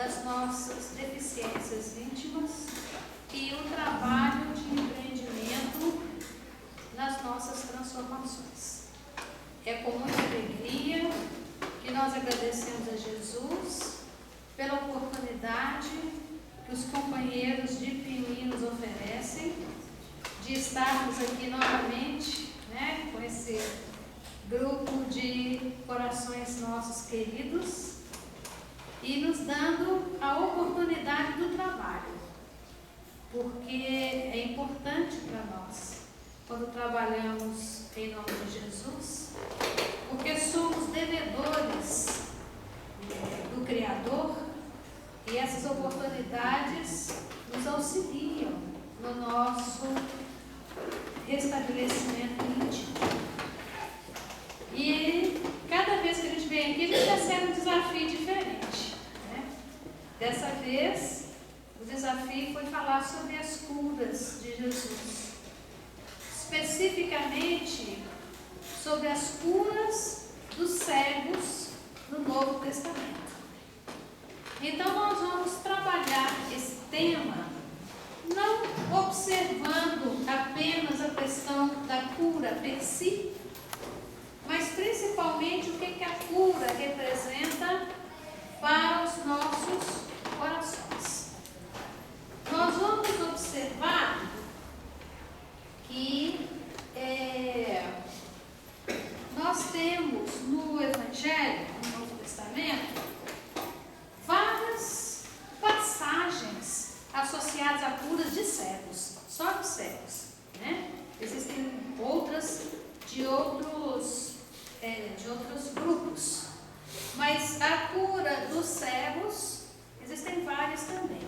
das nossas deficiências íntimas e o trabalho de empreendimento nas nossas transformações. É com muita alegria que nós agradecemos a Jesus pela oportunidade que os companheiros de Piuí nos oferecem de estarmos aqui novamente, né, com esse grupo de corações nossos queridos e nos dando a oportunidade do trabalho, porque é importante para nós quando trabalhamos em nome de Jesus, porque somos devedores do Criador e essas oportunidades nos auxiliam no nosso restabelecimento íntimo. E cada vez que a gente vem aqui, a gente recebe um desafio diferente, né? Dessa vez, o desafio foi falar sobre as curas de Jesus, especificamente sobre as curas dos cegos no Novo Testamento. Então nós vamos trabalhar esse tema não observando apenas a questão da cura per si, mas principalmente o que a cura representa para os nossos corações. Nós vamos observar que nós temos no Evangelho, no Novo Testamento, várias passagens associadas a curas de cegos, só de cegos, né? Existem outras de outros grupos, mas a cura dos cegos existem várias também.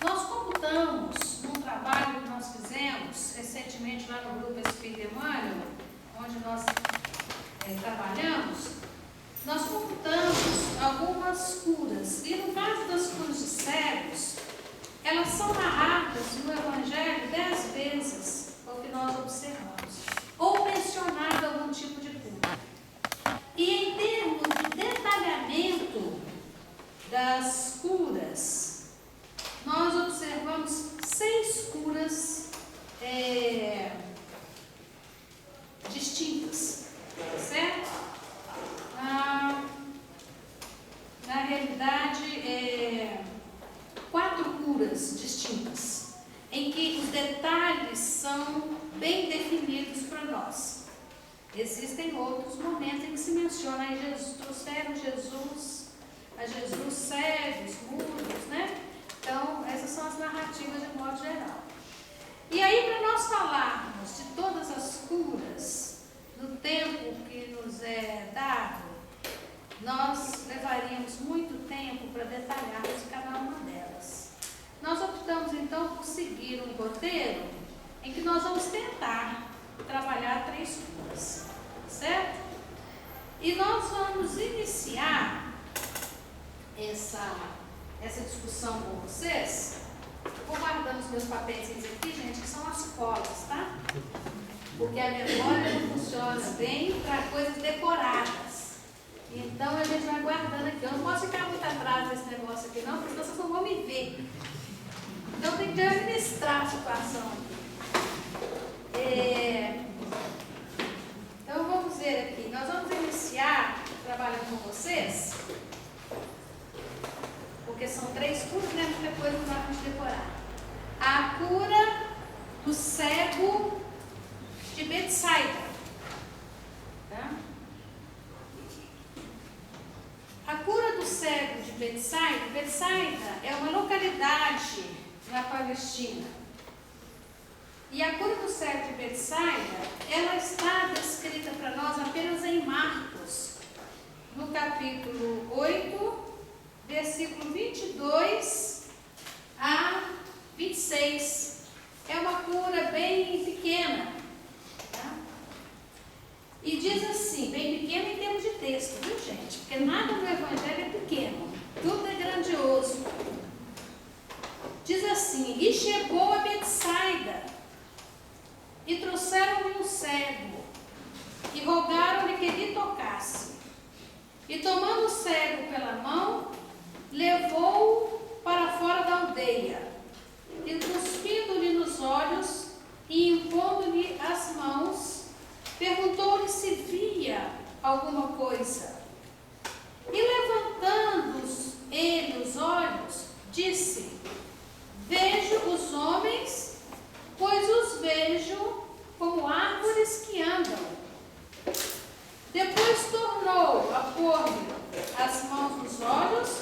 Nós computamos num trabalho que nós fizemos recentemente lá no grupo Espírito Emmanuel, onde nós trabalhamos, nós computamos algumas curas, e no caso das curas de cegos, elas são narradas no Evangelho 10 vezes, é o que nós observamos, ou mencionado algum tipo de cura. E em termos de detalhamento das curas, nós observamos 6 curas distintas, certo? Na realidade, 4 curas distintas, em que os detalhes são bem definidos para nós. Existem outros momentos em que se menciona aí Jesus, trouxeram a Jesus cegos, mudos, né? Então, essas são as narrativas de modo geral. E aí, para nós falarmos de todas as curas no tempo que nos é dado, nós levaríamos muito tempo para detalharmos cada uma delas. Nós optamos então por seguir um roteiro em que nós vamos tentar trabalhar 3 curas, certo? E nós vamos iniciar essa discussão com vocês. Vou guardando os meus papéis aqui, gente, que são as colas, tá? Porque a memória não funciona bem para coisas decoradas. Então a gente vai guardando aqui. Eu não posso ficar muito atrás desse negócio aqui não, porque vocês não vão me ver. Então tem que administrar a situação aqui. Então vamos ver aqui. Nós vamos iniciar trabalhando com vocês, porque são 3 curas, né? Depois nós vamos decorar. A cura do cego de Betsaida. Tá? A cura do cego de Betsaida. Betsaida é uma localidade na Palestina. E a cura do cego de Betsaida, ela está descrita para nós apenas em Marcos, no capítulo 8, versículo 22 a 26. É uma cura bem pequena. Tá? E diz assim, bem pequena em termos de texto, viu, gente? Porque nada no Evangelho é pequeno, tudo é grandioso. Diz assim, e chegou a Betsaida, e trouxeram-lhe um cego, e rogaram-lhe que lhe tocasse. E tomando o cego pela mão, levou-o olhos,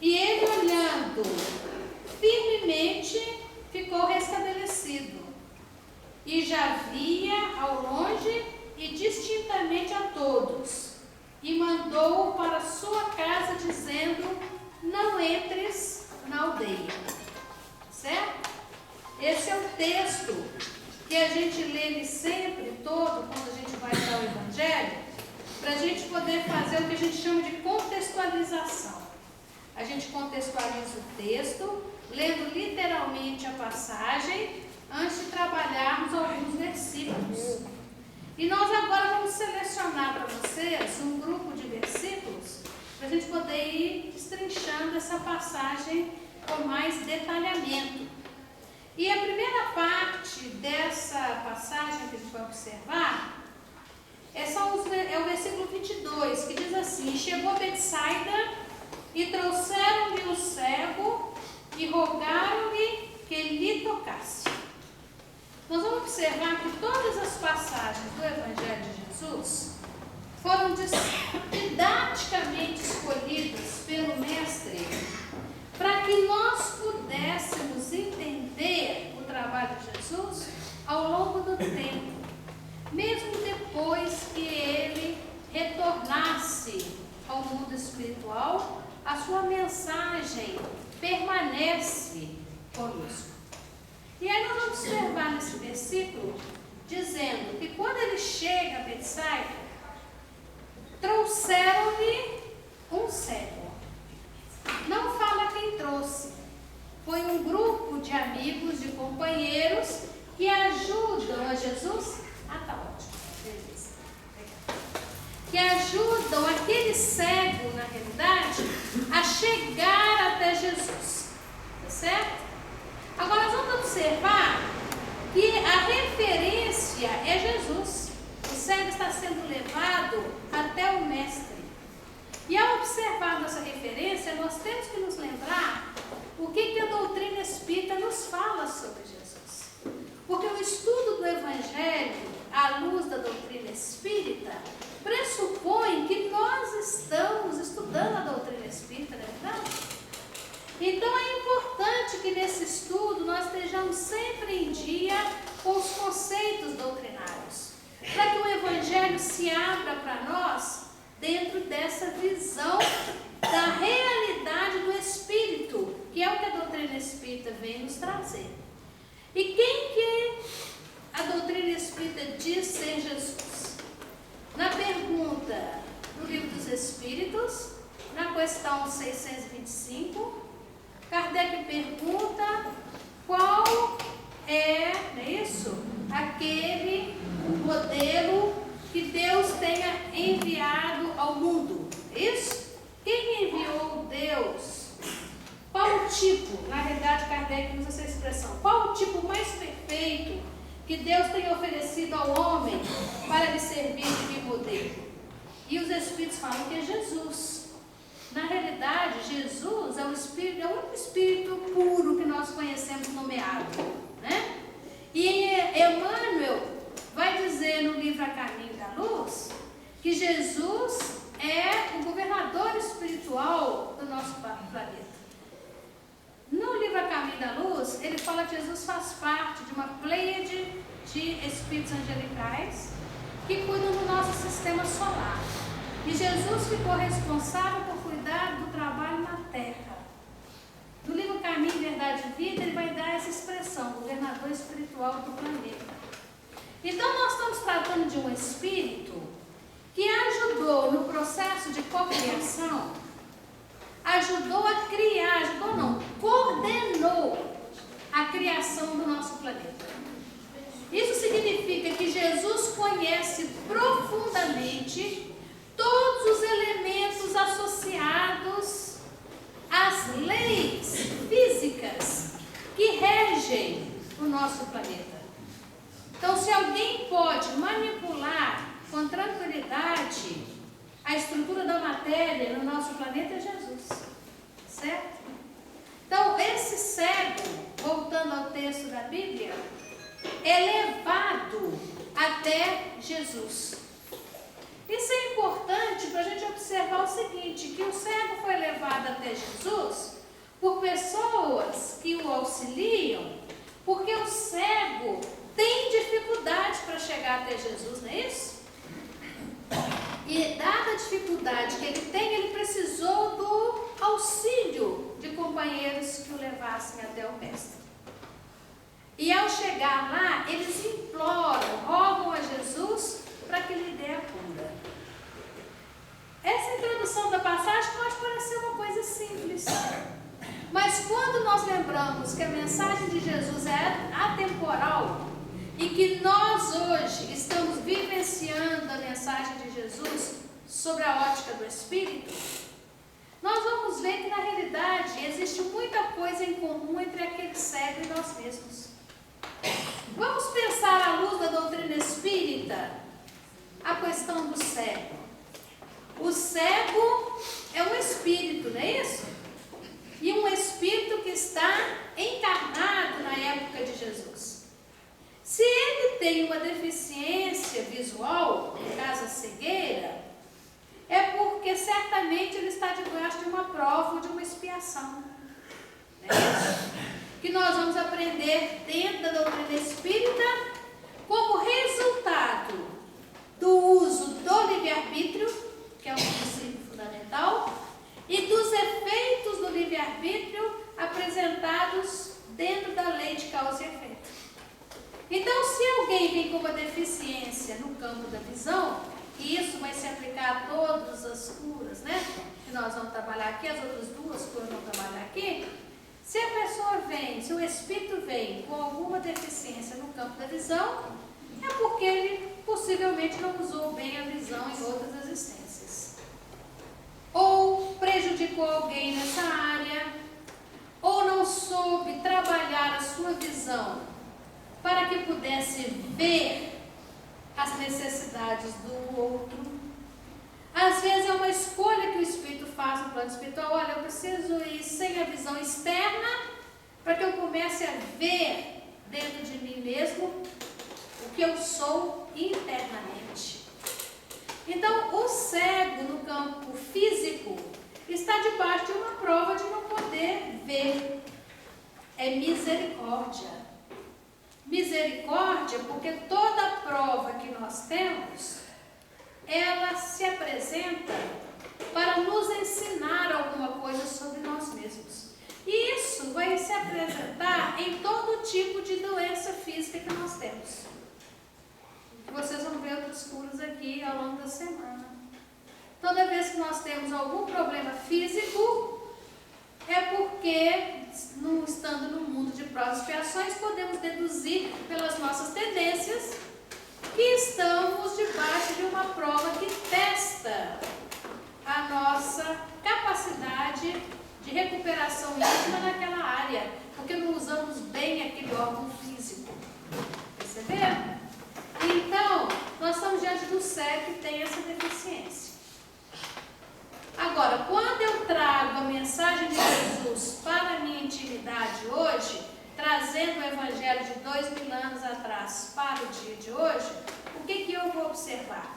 e ele, olhando firmemente, ficou restabelecido. E já via ao longe e distintamente a todos. E mandou para sua casa, dizendo: não entres na aldeia. Certo? Esse é o texto que a gente lê ele sempre, todo, quando a gente vai para o Evangelho, para a gente poder fazer o que a gente chama de contextualização. A gente contextualiza o texto, lendo literalmente a passagem, antes de trabalharmos alguns versículos. E nós agora vamos selecionar para vocês um grupo de versículos, para a gente poder ir destrinchando essa passagem com mais detalhamento. E a primeira parte dessa passagem que a gente vai observar é o versículo 22, que diz assim: chegou Betsaida e trouxeram-lhe o cego e rogaram-lhe que lhe tocasse. Nós vamos observar que todas as passagens do Evangelho de Jesus foram didaticamente escolhidas pelo Mestre para que nós pudéssemos entender o trabalho de Jesus ao longo do tempo, mesmo depois que ele retornasse ao mundo espiritual, a sua mensagem permanece conosco. E aí nós vamos observar nesse versículo, dizendo que quando ele chega a Betsaida, trouxeram-lhe um cego. Não fala quem trouxe. Foi um grupo de amigos, de companheiros, que ajudam a Jesus. Tá ótimo. Beleza. Que ajudam aquele cego, na realidade, a chegar até Jesus. Tá certo? Agora nós vamos observar que a referência é Jesus. O cego está sendo levado até o Mestre. E ao observar nossa referência, nós temos que nos lembrar o que a doutrina espírita nos fala sobre Jesus. Porque o estudo do Evangelho, à luz da doutrina espírita, pressupõe que nós estamos estudando a doutrina espírita, não é verdade? Então é importante que nesse estudo nós estejamos sempre em dia com os conceitos doutrinários, para que o Evangelho se abra para nós dentro dessa visão da realidade do Espírito, que é o que a doutrina espírita vem nos trazer. E quem que a doutrina espírita diz ser Jesus? Na pergunta do Livro dos Espíritos, na questão 625, Kardec pergunta qual é, não é isso? Aquele modelo que Deus tenha enviado ao mundo. Isso? Quem enviou Deus? Qual o tipo? Na realidade, Kardec usa essa expressão. Qual o tipo mais perfeito que Deus tem oferecido ao homem para lhe servir de modelo? E os Espíritos falam que é Jesus. Na realidade, Jesus é o único Espírito puro que nós conhecemos nomeado, né? E Emmanuel vai dizer no livro A Caminho da Luz que Jesus é o governador espiritual do nosso planeta. No livro A Caminho da Luz, ele fala que Jesus faz parte de uma pleiade de espíritos angelicais que cuidam do nosso sistema solar. E Jesus ficou responsável por cuidar do trabalho na Terra. No livro Caminho, Verdade e Vida, ele vai dar essa expressão, governador espiritual do planeta. Então, nós estamos tratando de um espírito que ajudou no processo de cocriação, ajudou a criar, coordenou a criação do nosso planeta. Isso significa que Jesus conhece profundamente todos os elementos associados às leis físicas que regem o nosso planeta. Então, se alguém pode manipular com tranquilidade a estrutura da matéria no nosso planeta, é Jesus. Certo? Então, esse cego, voltando ao texto da Bíblia, é levado até Jesus. Isso é importante para a gente observar o seguinte, que o cego foi levado levado até Jesus por pessoas que o auxiliam, porque o cego tem dificuldade para chegar até Jesus, não é isso? E dada a dificuldade que ele tem, ele precisou do auxílio de companheiros que o levassem até o Mestre. E ao chegar lá, eles imploram, rogam a Jesus para que lhe dê a cura. Essa introdução da passagem pode parecer uma coisa simples. Mas quando nós lembramos que a mensagem de Jesus é atemporal e que nós hoje estamos vivenciando a mensagem de Jesus sobre a ótica do Espírito, nós vamos ver que na realidade existe muita coisa em comum entre aquele cego e nós mesmos. Vamos pensar à luz da doutrina espírita a questão do cego. O cego é um espírito, não é isso? E um espírito que está encarnado na época de Jesus. Se ele tem uma deficiência visual, no caso a cegueira, é porque certamente ele está debaixo de uma prova ou de uma expiação. Não é isso? Que nós vamos aprender dentro da doutrina espírita como resultado do uso do livre-arbítrio, que é um princípio fundamental, e dos efeitos do livre-arbítrio apresentados dentro da lei de causa e efeito. Então, se alguém vem com uma deficiência no campo da visão, e isso vai se aplicar a todas as curas, né? Que nós vamos trabalhar aqui, as outras duas curas vamos trabalhar aqui. Se a pessoa vem, se o espírito vem com alguma deficiência no campo da visão, é porque ele possivelmente não usou bem a visão em outras existências. Ou prejudicou alguém nessa área, ou não soube trabalhar a sua visão para que pudesse ver as necessidades do outro. Às vezes é uma escolha que o espírito faz no plano espiritual. Olha, eu preciso ir sem a visão externa para que eu comece a ver dentro de mim mesmo o que eu sou internamente. Então, o cego no campo físico está debaixo de uma prova de não poder ver. É misericórdia. Misericórdia porque toda prova que nós temos, ela se apresenta para nos ensinar alguma coisa sobre nós mesmos. E isso vai se apresentar em todo tipo de doença física que nós temos. Vocês vão ver outras curas aqui ao longo da semana. Toda vez que nós temos algum problema físico, é porque, estando no mundo de provas e expiações, podemos deduzir pelas nossas tendências que estamos debaixo de uma prova que testa a nossa capacidade de recuperação íntima naquela área, porque não usamos bem aquele órgão físico. Perceberam? Então, nós estamos diante do cego que tem essa deficiência. Agora, quando eu trago a mensagem de Jesus para a minha intimidade hoje, trazendo o Evangelho de 2000 anos atrás para o dia de hoje, o que eu vou observar?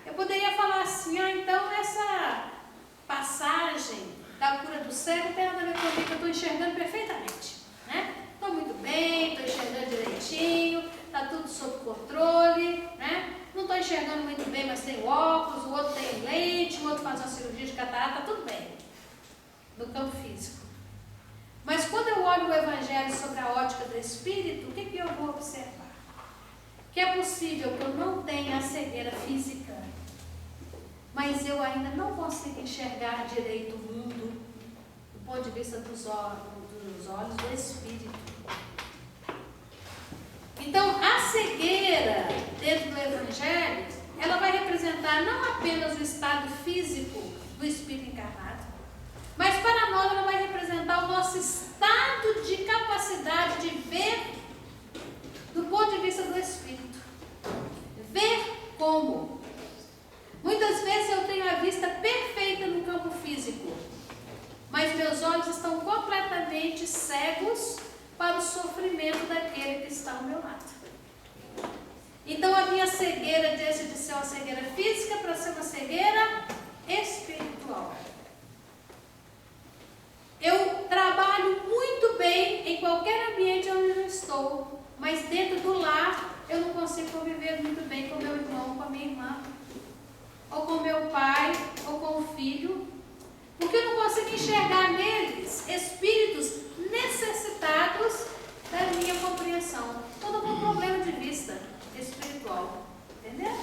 Eu poderia falar assim, então essa passagem da cura do cego tem nada a ver comigo, eu estou enxergando perfeitamente, né? Estou muito bem, estou enxergando direitinho, está tudo sob controle, né? Não estou enxergando muito bem, mas tenho óculos, o outro tem lente, o outro faz uma cirurgia de catarata, tudo bem, no campo físico. Mas quando eu olho o Evangelho sobre a ótica do Espírito, o que eu vou observar? Que é possível que eu não tenha a cegueira física, mas eu ainda não consigo enxergar direito o mundo do ponto de vista dos olhos do Espírito. Então, a cegueira dentro do Evangelho, ela vai representar não apenas o estado físico do Espírito encarnado, mas para nós ela vai representar o nosso estado de capacidade de ver do ponto de vista do Espírito. Ver como? Muitas vezes eu tenho a vista perfeita no campo físico, mas meus olhos estão completamente cegos para o sofrimento daquele que está ao meu lado. Então a minha cegueira deixa de ser uma cegueira física para ser uma cegueira espiritual. mas dentro do lar eu não consigo conviver muito bem com meu irmão, com a minha irmã, ou com meu pai, ou com o filho, porque eu não consigo enxergar neles espíritos necessitados da minha compreensão. Todo um problema de vista espiritual. Entendeu?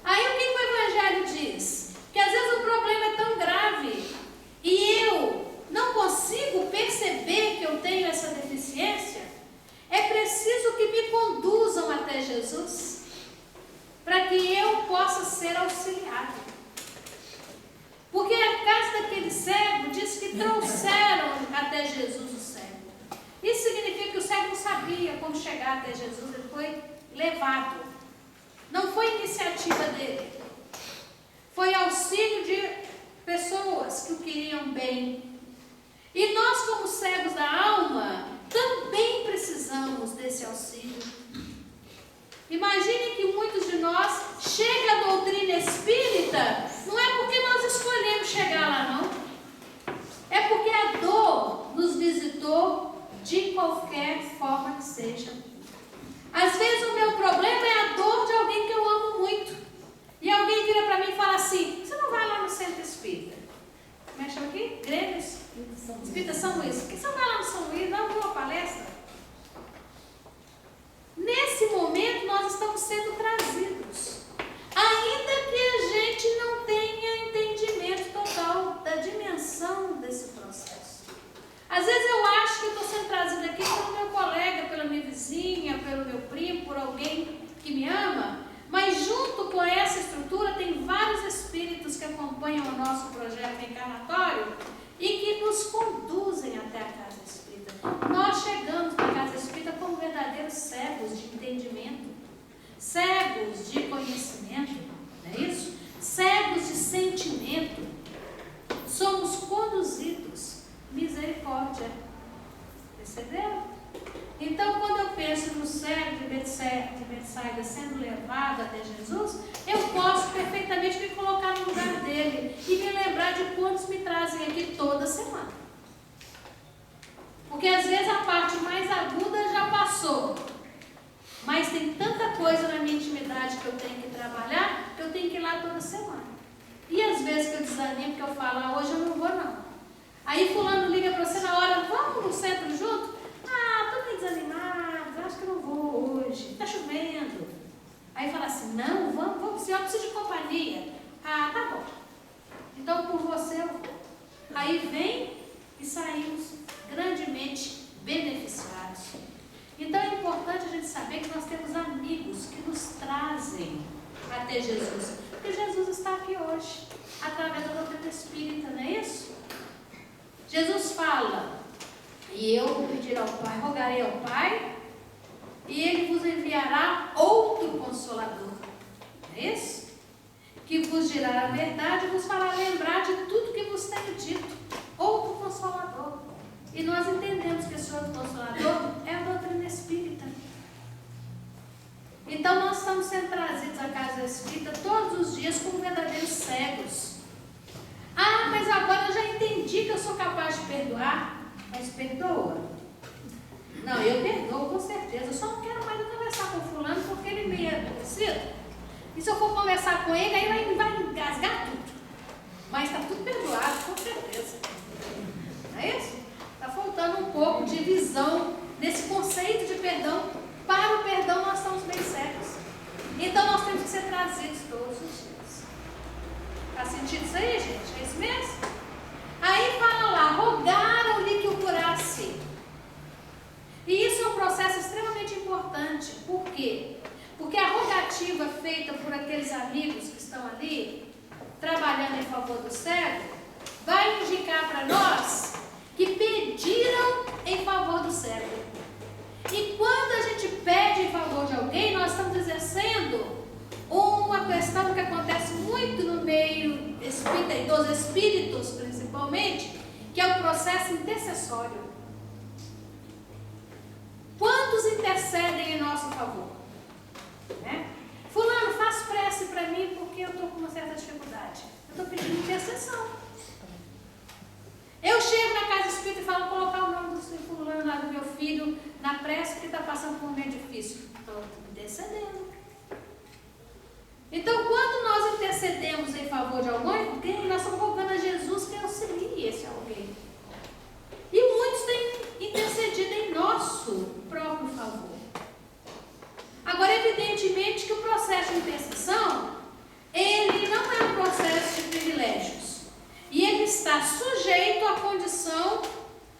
Aí o que o Evangelho diz? Que às vezes o problema é tão grave e eu não consigo perceber que eu tenho essa deficiência. É preciso que me conduzam até Jesus para que eu possa ser auxiliado. Porque a casa daquele cego diz que trouxeram até Jesus o cego. Isso significa que o cego não sabia como chegar até Jesus, ele foi levado. Não foi iniciativa dele. Foi auxílio de pessoas que o queriam bem. E nós, como cegos da alma, também precisamos desse auxílio. Imaginem que muitos de nós chegam à doutrina espírita, não é porque nós escolhemos chegar lá, não. É porque a dor nos visitou de qualquer forma que seja. Às vezes o meu problema é a dor de alguém que eu amo muito. E alguém vira para mim e fala assim: você não vai lá no centro espírita? Como é que chama aqui? Grêmio Espírita São Luís. Por que você não vai lá no São Luís? Não viu a palestra? Nesse momento nós estamos sendo trazidos. Ainda que a gente não tenha entendimento total da dimensão desse processo. Às vezes eu acho que eu estou sendo trazida aqui pelo meu colega, pela minha vizinha, pelo meu primo, por alguém que me ama, mas junto com essa estrutura tem vários espíritos que acompanham o nosso projeto encarnatório e que nos conduzem até a casa espírita. Nós chegamos na casa espírita como verdadeiros cegos de entendimento, cegos de conhecimento, não é isso? Cegos de sentimento. Somos conduzidos. Misericórdia. Perceberam? Então, quando eu penso no cego de Betsaida sendo levado até Jesus, eu posso perfeitamente me colocar no lugar dele e me lembrar de quantos me trazem aqui toda semana. Porque às vezes a parte mais aguda já passou, mas tem tanta coisa na minha intimidade que eu tenho que trabalhar, que eu tenho que ir lá toda semana. E às vezes que eu desanimo, que eu falo: hoje eu não vou não. Aí fulano liga para você na hora: vamos no centro junto? Estou meio desanimado, acho que eu não vou hoje, está chovendo. Aí fala assim: não, vamos, eu preciso de companhia. Tá bom. Então por você eu vou. Aí vem e saímos grandemente beneficiados. Então é importante a gente saber que nós temos amigos que nos trazem até Jesus. Porque Jesus está aqui hoje, através da doutrina espírita, não é isso? Jesus fala: e eu vou pedir ao Pai, rogarei ao Pai, e Ele vos enviará outro Consolador. Não é isso? Que vos dirá a verdade e vos fará lembrar de tudo que vos tenho dito. Outro Consolador. E nós entendemos que esse outro Consolador é a doutrina espírita. Então nós estamos sendo trazidos à casa espírita todos os dias como verdadeiros cegos. Mas agora eu já entendi que eu sou capaz de perdoar. Mas perdoa? Não, eu perdoo com certeza. Eu só não quero mais conversar com o fulano porque ele me é aborrecido. E se eu for conversar com ele, aí ele vai engasgar tudo. Mas está tudo perdoado, com certeza. Não é isso? Está faltando um pouco de visão nesse conceito de perdão. Para o perdão nós estamos bem cegos. Então nós temos que ser trazidos todos os dias. Está sentindo isso aí, gente? É isso mesmo? Aí fala lá: rogaram-lhe que o curasse. E isso é um processo extremamente importante. Por quê? Porque a rogativa feita por aqueles amigos que estão ali, trabalhando em favor do cego, vai indicar para nós que pediram em favor do cego. E quando a gente pede em favor de alguém, nós estamos exercendo uma questão que acontece muito no meio espírita e dos espíritos principalmente, que é o processo intercessório. Quantos intercedem em nosso favor? Né? Fulano, faz prece para mim porque eu estou com uma certa dificuldade. Eu estou pedindo intercessão. Eu chego na casa espírita e falo: colocar o nome do fulano lá do meu filho na prece que está passando passando por um momento difícil? Estou intercedendo. Então, quando nós intercedemos em favor de alguém, nós estamos colocando a Jesus que auxilie esse alguém. E muitos têm intercedido em nosso próprio favor. Agora, evidentemente que o processo de intercessão, ele não é um processo de privilégios. E ele está sujeito à condição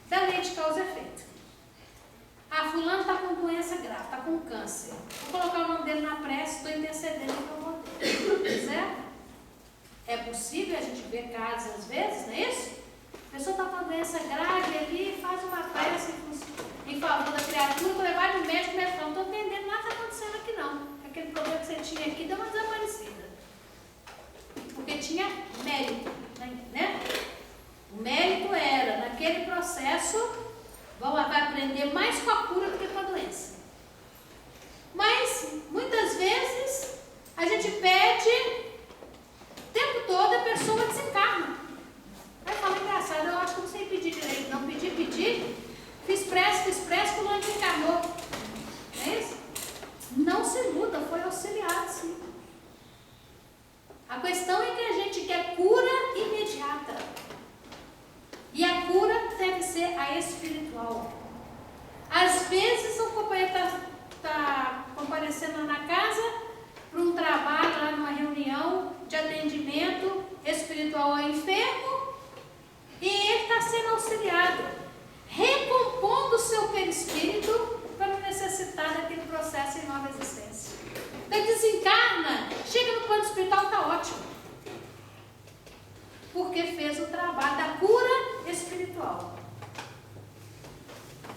da lei de causa e efeito. Ah, fulano está com doença grave, está com câncer. Vou colocar o nome dele na prece, estou intercedendo em favor dele. Certo? É possível a gente ver casos às vezes, não é isso? A pessoa está com uma doença grave ali, faz uma prece em favor da criatura, para levar no médico, o médico fala, não estou entendendo nada está acontecendo aqui não. Aquele problema que você tinha aqui deu uma desaparecida. Porque tinha mérito, né? O mérito era, naquele processo, vai aprender mais com a cura do que com a doença. Mas, muitas vezes, a gente pede, o tempo todo a pessoa desencarna. Aí fala, engraçado, eu acho que não sei pedir direito, não. Pedi, fiz prece, fulano desencarnou. Não é isso? Não se muda, foi auxiliado, sim. A questão é que a gente quer cura imediata. E a cura deve ser a espiritual. Às vezes o companheiro está comparecendo na casa para um trabalho, lá numa reunião de atendimento espiritual ao enfermo, e ele está sendo auxiliado, recompondo o seu perispírito para não necessitar daquele processo em nova existência. Então desencarna, chega no plano espiritual, está ótimo. Porque fez o trabalho da cura espiritual.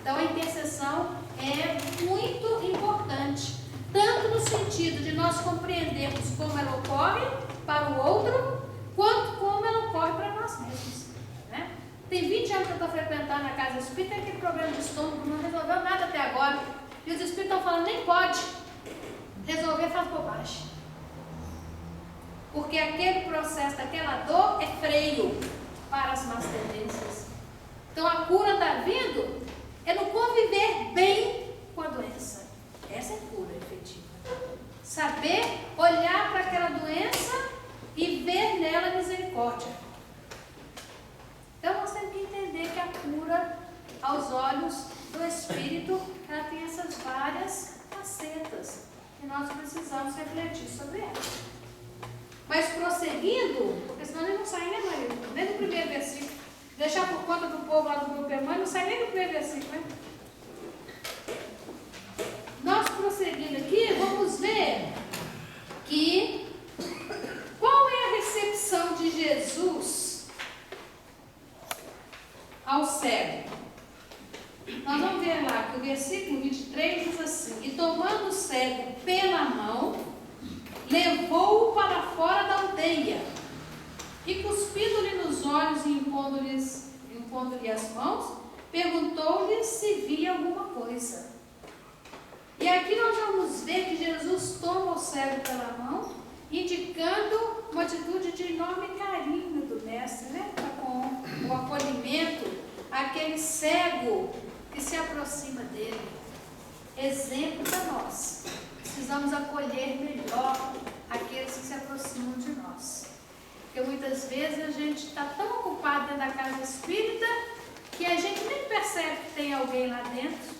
Então a intercessão é muito importante, tanto no sentido de nós compreendermos como ela ocorre para o outro, quanto como ela ocorre para nós mesmos. Né? Tem 20 anos que eu estou frequentando a casa espírita, tem aquele problema de estômago, não resolveu nada até agora. E os espíritos estão falando, nem pode resolver, faz bobagem. Porque aquele processo daquela dor é freio para as más tendências. Então a cura está vindo é no conviver bem com a doença. Essa é cura efetiva. Saber olhar para aquela doença e ver nela misericórdia. Então nós temos que entender que a cura aos olhos do Espírito, ela tem essas várias facetas e nós precisamos refletir sobre elas. Mas prosseguindo, porque senão ele não sai, né, Maria? Nem do primeiro versículo. Deixar por conta do povo lá do grupo irmão, não sai nem do primeiro versículo, né? Nós prosseguindo aqui, vamos ver que qual é a recepção de Jesus ao cego. Nós vamos ver lá que o versículo 23 diz assim: e tomando o cego pela mão, levou-o para fora da aldeia, e cuspindo-lhe nos olhos e impondo-lhe as mãos, perguntou-lhe se via alguma coisa. E aqui nós vamos ver que Jesus toma o cego pela mão, indicando uma atitude de enorme carinho do mestre, né? Com o acolhimento àquele cego que se aproxima dele. Exemplo para nós. Precisamos acolher melhor aqueles que se aproximam de nós. Porque muitas vezes a gente está tão ocupado dentro da casa espírita que a gente nem percebe que tem alguém lá dentro,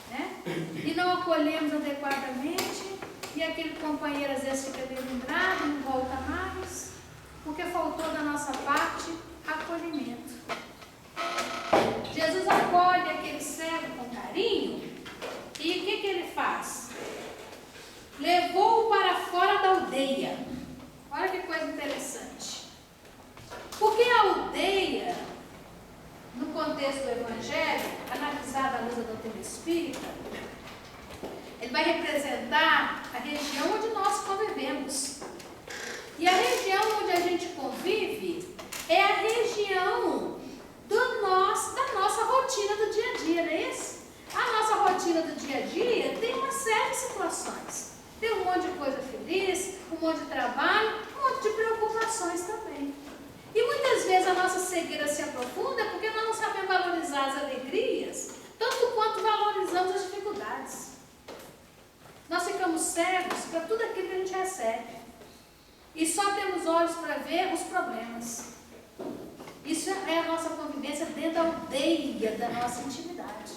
né? E não acolhemos adequadamente, e aquele companheiro às vezes fica deslumbrado, não volta mais, porque faltou da nossa parte acolhimento. Jesus acolhe aquele cego com carinho, e o que ele faz? Levou-o para fora da aldeia. Olha que coisa interessante. Porque a aldeia, no contexto do Evangelho, analisada à luz da doutrina espírita, ele vai representar a região onde nós convivemos. E a região onde a gente convive é a região da nossa rotina do dia a dia, não é isso? A nossa rotina do dia a dia tem uma série de situações. Tem um monte de coisa feliz, um monte de trabalho, um monte de preocupações também. E muitas vezes a nossa cegueira se aprofunda porque nós não sabemos valorizar as alegrias, tanto quanto valorizamos as dificuldades. cegos para tudo aquilo que a gente recebe. E só temos olhos para ver os problemas. Isso é a nossa convivência dentro da aldeia da nossa intimidade.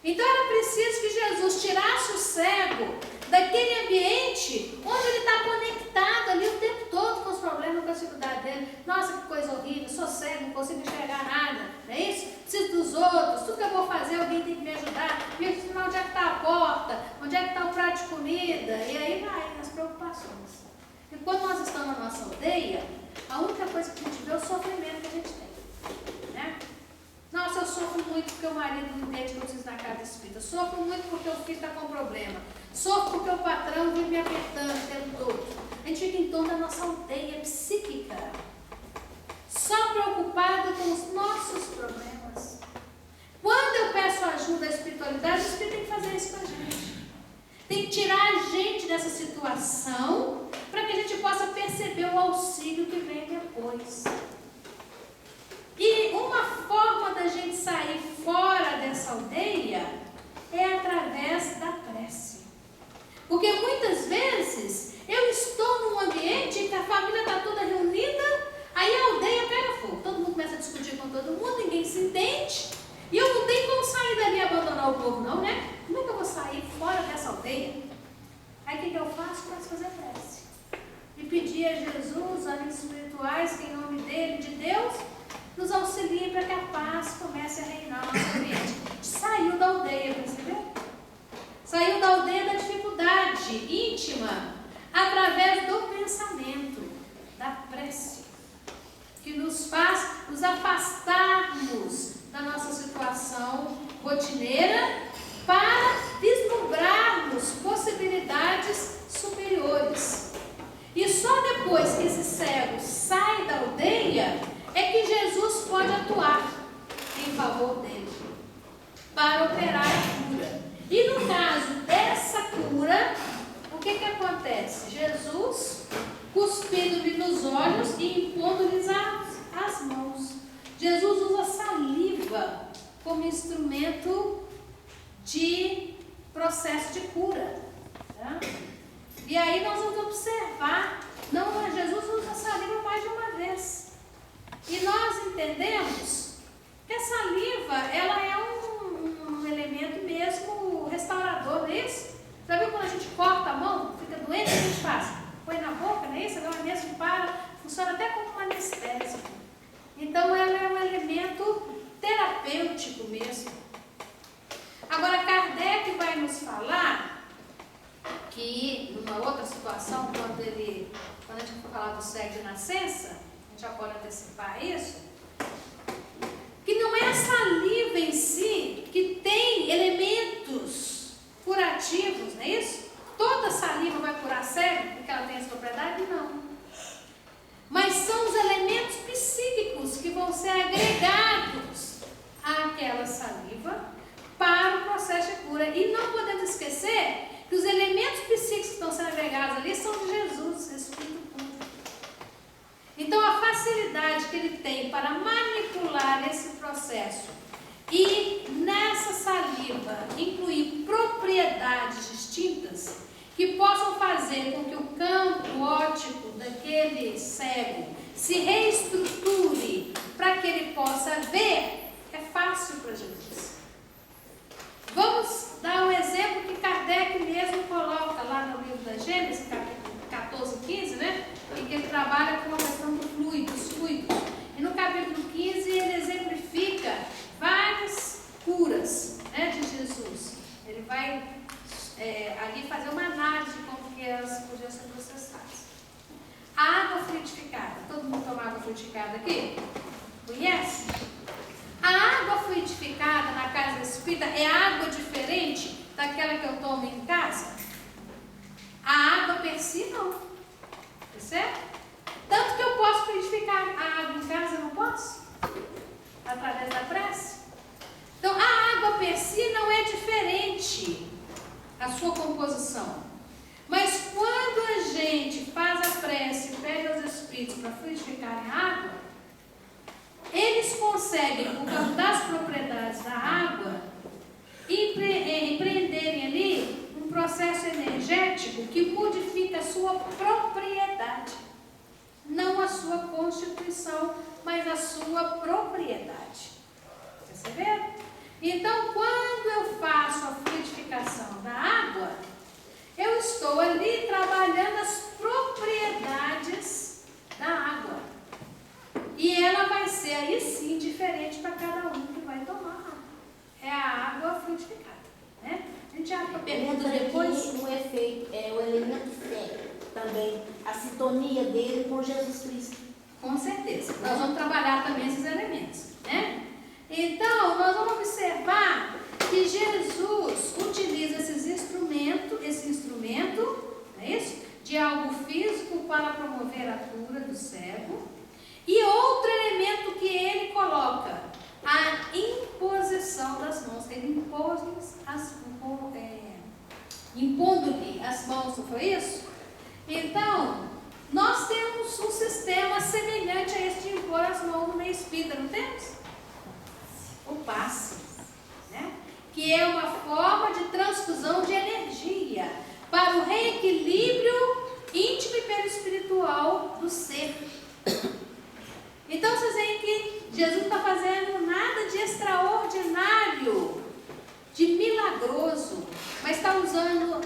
Então era preciso que Jesus tirasse o cego daquele ambiente onde ele está conectado ali o tempo todo com os problemas, com a dificuldade dele. Nossa, que coisa horrível, sou cego, não consigo enxergar nada, não é isso? Preciso dos outros, tudo que eu vou fazer alguém tem que me ajudar. E afinal, onde é que está a porta? Onde é que está o prato de comida? E aí vai as preocupações. E quando nós estamos na nossa aldeia, a única coisa que a gente vê é o sofrimento que a gente tem, né? Nossa, eu sofro muito porque o marido não entende que eu preciso na casa espírita. Sofro muito porque o filho está com problema. Sofro porque o patrão vive me apertando o tempo todo. A gente fica em torno da nossa aldeia psíquica, só preocupado com os nossos problemas. Quando eu peço ajuda à espiritualidade, o Espírito tem que fazer isso com a gente. Tem que tirar a gente dessa situação para que a gente possa perceber o auxílio que vem depois. E uma forma da gente sair fora dessa aldeia é através da prece. Porque muitas vezes eu estou num ambiente em que a família está toda reunida, aí a aldeia pega fogo, todo mundo começa a discutir com todo mundo, ninguém se entende, e eu não tenho como sair dali e abandonar o povo não, né? Como é que eu vou sair fora dessa aldeia? Aí o que eu faço? Começo a fazer prece. E pedir a Jesus, amigos espirituais, que em nome dele, de Deus, nos auxiliem para que a paz comece a reinar no nosso ambiente. Saiu da aldeia, percebeu? Saiu da aldeia da dificuldade íntima através do pensamento, da prece, que nos faz nos afastarmos da nossa situação rotineira para vislumbrarmos possibilidades superiores. E só depois que esse cego sai da aldeia é que Jesus pode atuar em favor dele para operar a cura. E no caso dessa cura, o que acontece? Jesus cuspindo-lhe nos olhos e impondo-lhes as mãos. Jesus usa saliva como instrumento de processo de cura. Tá? E aí nós vamos observar, Jesus usa saliva mais de uma vez. E nós entendemos que a saliva, ela é um elemento mesmo restaurador, não é isso? Já viu quando a gente corta a mão, fica doente, o que a gente faz? Põe na boca, não é isso? Ela mesmo funciona até como uma anestésia. Então ela é um elemento terapêutico mesmo. Agora Kardec vai nos falar que, numa outra situação, quando a gente for falar do cego de nascença, a gente já pode antecipar isso, que não é a saliva em si que tem elementos curativos, não é isso? Toda saliva vai curar cego porque ela tem essa propriedade? Não. Mas são os elementos psíquicos que vão ser agregados àquela saliva para o processo de cura. E não podemos esquecer que os elementos psíquicos que estão sendo agregados ali são de Jesus, Espírito puro. Então a facilidade que ele tem para manipular esse processo e nessa saliva incluir propriedades distintas que possam fazer com que o campo óptico daquele cego se reestruture para que ele possa ver, é fácil para Jesus. Vamos dar um exemplo que Kardec mesmo coloca lá no livro da Gênesis, capítulo 14 e 15, né? Em que ele trabalha com a questão dos fluidos. E no capítulo 15 ele exemplifica várias curas, né, de Jesus. Ele vai ali fazer uma análise de como que elas podiam ser processadas. A água fluidificada. Todo mundo toma água fluidificada aqui? Conhece? A água fluidificada na casa espírita é água diferente daquela que eu tomo em casa? A água per si não. Tá certo? Tanto que eu posso fluidificar a água em casa, não posso? Através da prece. Então a água per si não é diferente a sua composição. Mas quando a gente faz a prece e pede aos espíritos para fluidificarem a água, eles conseguem, por causa das propriedades da água, empreenderem ali um processo processo energético que modifica a sua propriedade. Não a sua constituição, mas a sua propriedade. Perceberam? Então, quando eu faço a fluidificação da água, eu estou ali trabalhando as propriedades da água. E ela vai ser aí sim diferente para cada um que vai tomar. É a água fluidificada, né? A gente já pergunta depois. O efeito, o elemento fé também, a sintonia dele com Jesus Cristo. Com certeza. Nós vamos trabalhar também esses elementos, né? Então, nós vamos observar que Jesus utiliza esse instrumento, não é isso? De algo físico para promover a cura do cego. E outro elemento que ele coloca, a imposição das mãos. Ele impondo-lhe as mãos, não foi isso? Então, nós temos um sistema semelhante a esse de impor as mãos no meio espírita, não temos? O passe, né? Que é uma forma de transfusão de energia para o reequilíbrio íntimo e perispiritual do ser. Então vocês veem que Jesus não está fazendo nada de extraordinário, de milagroso, mas está usando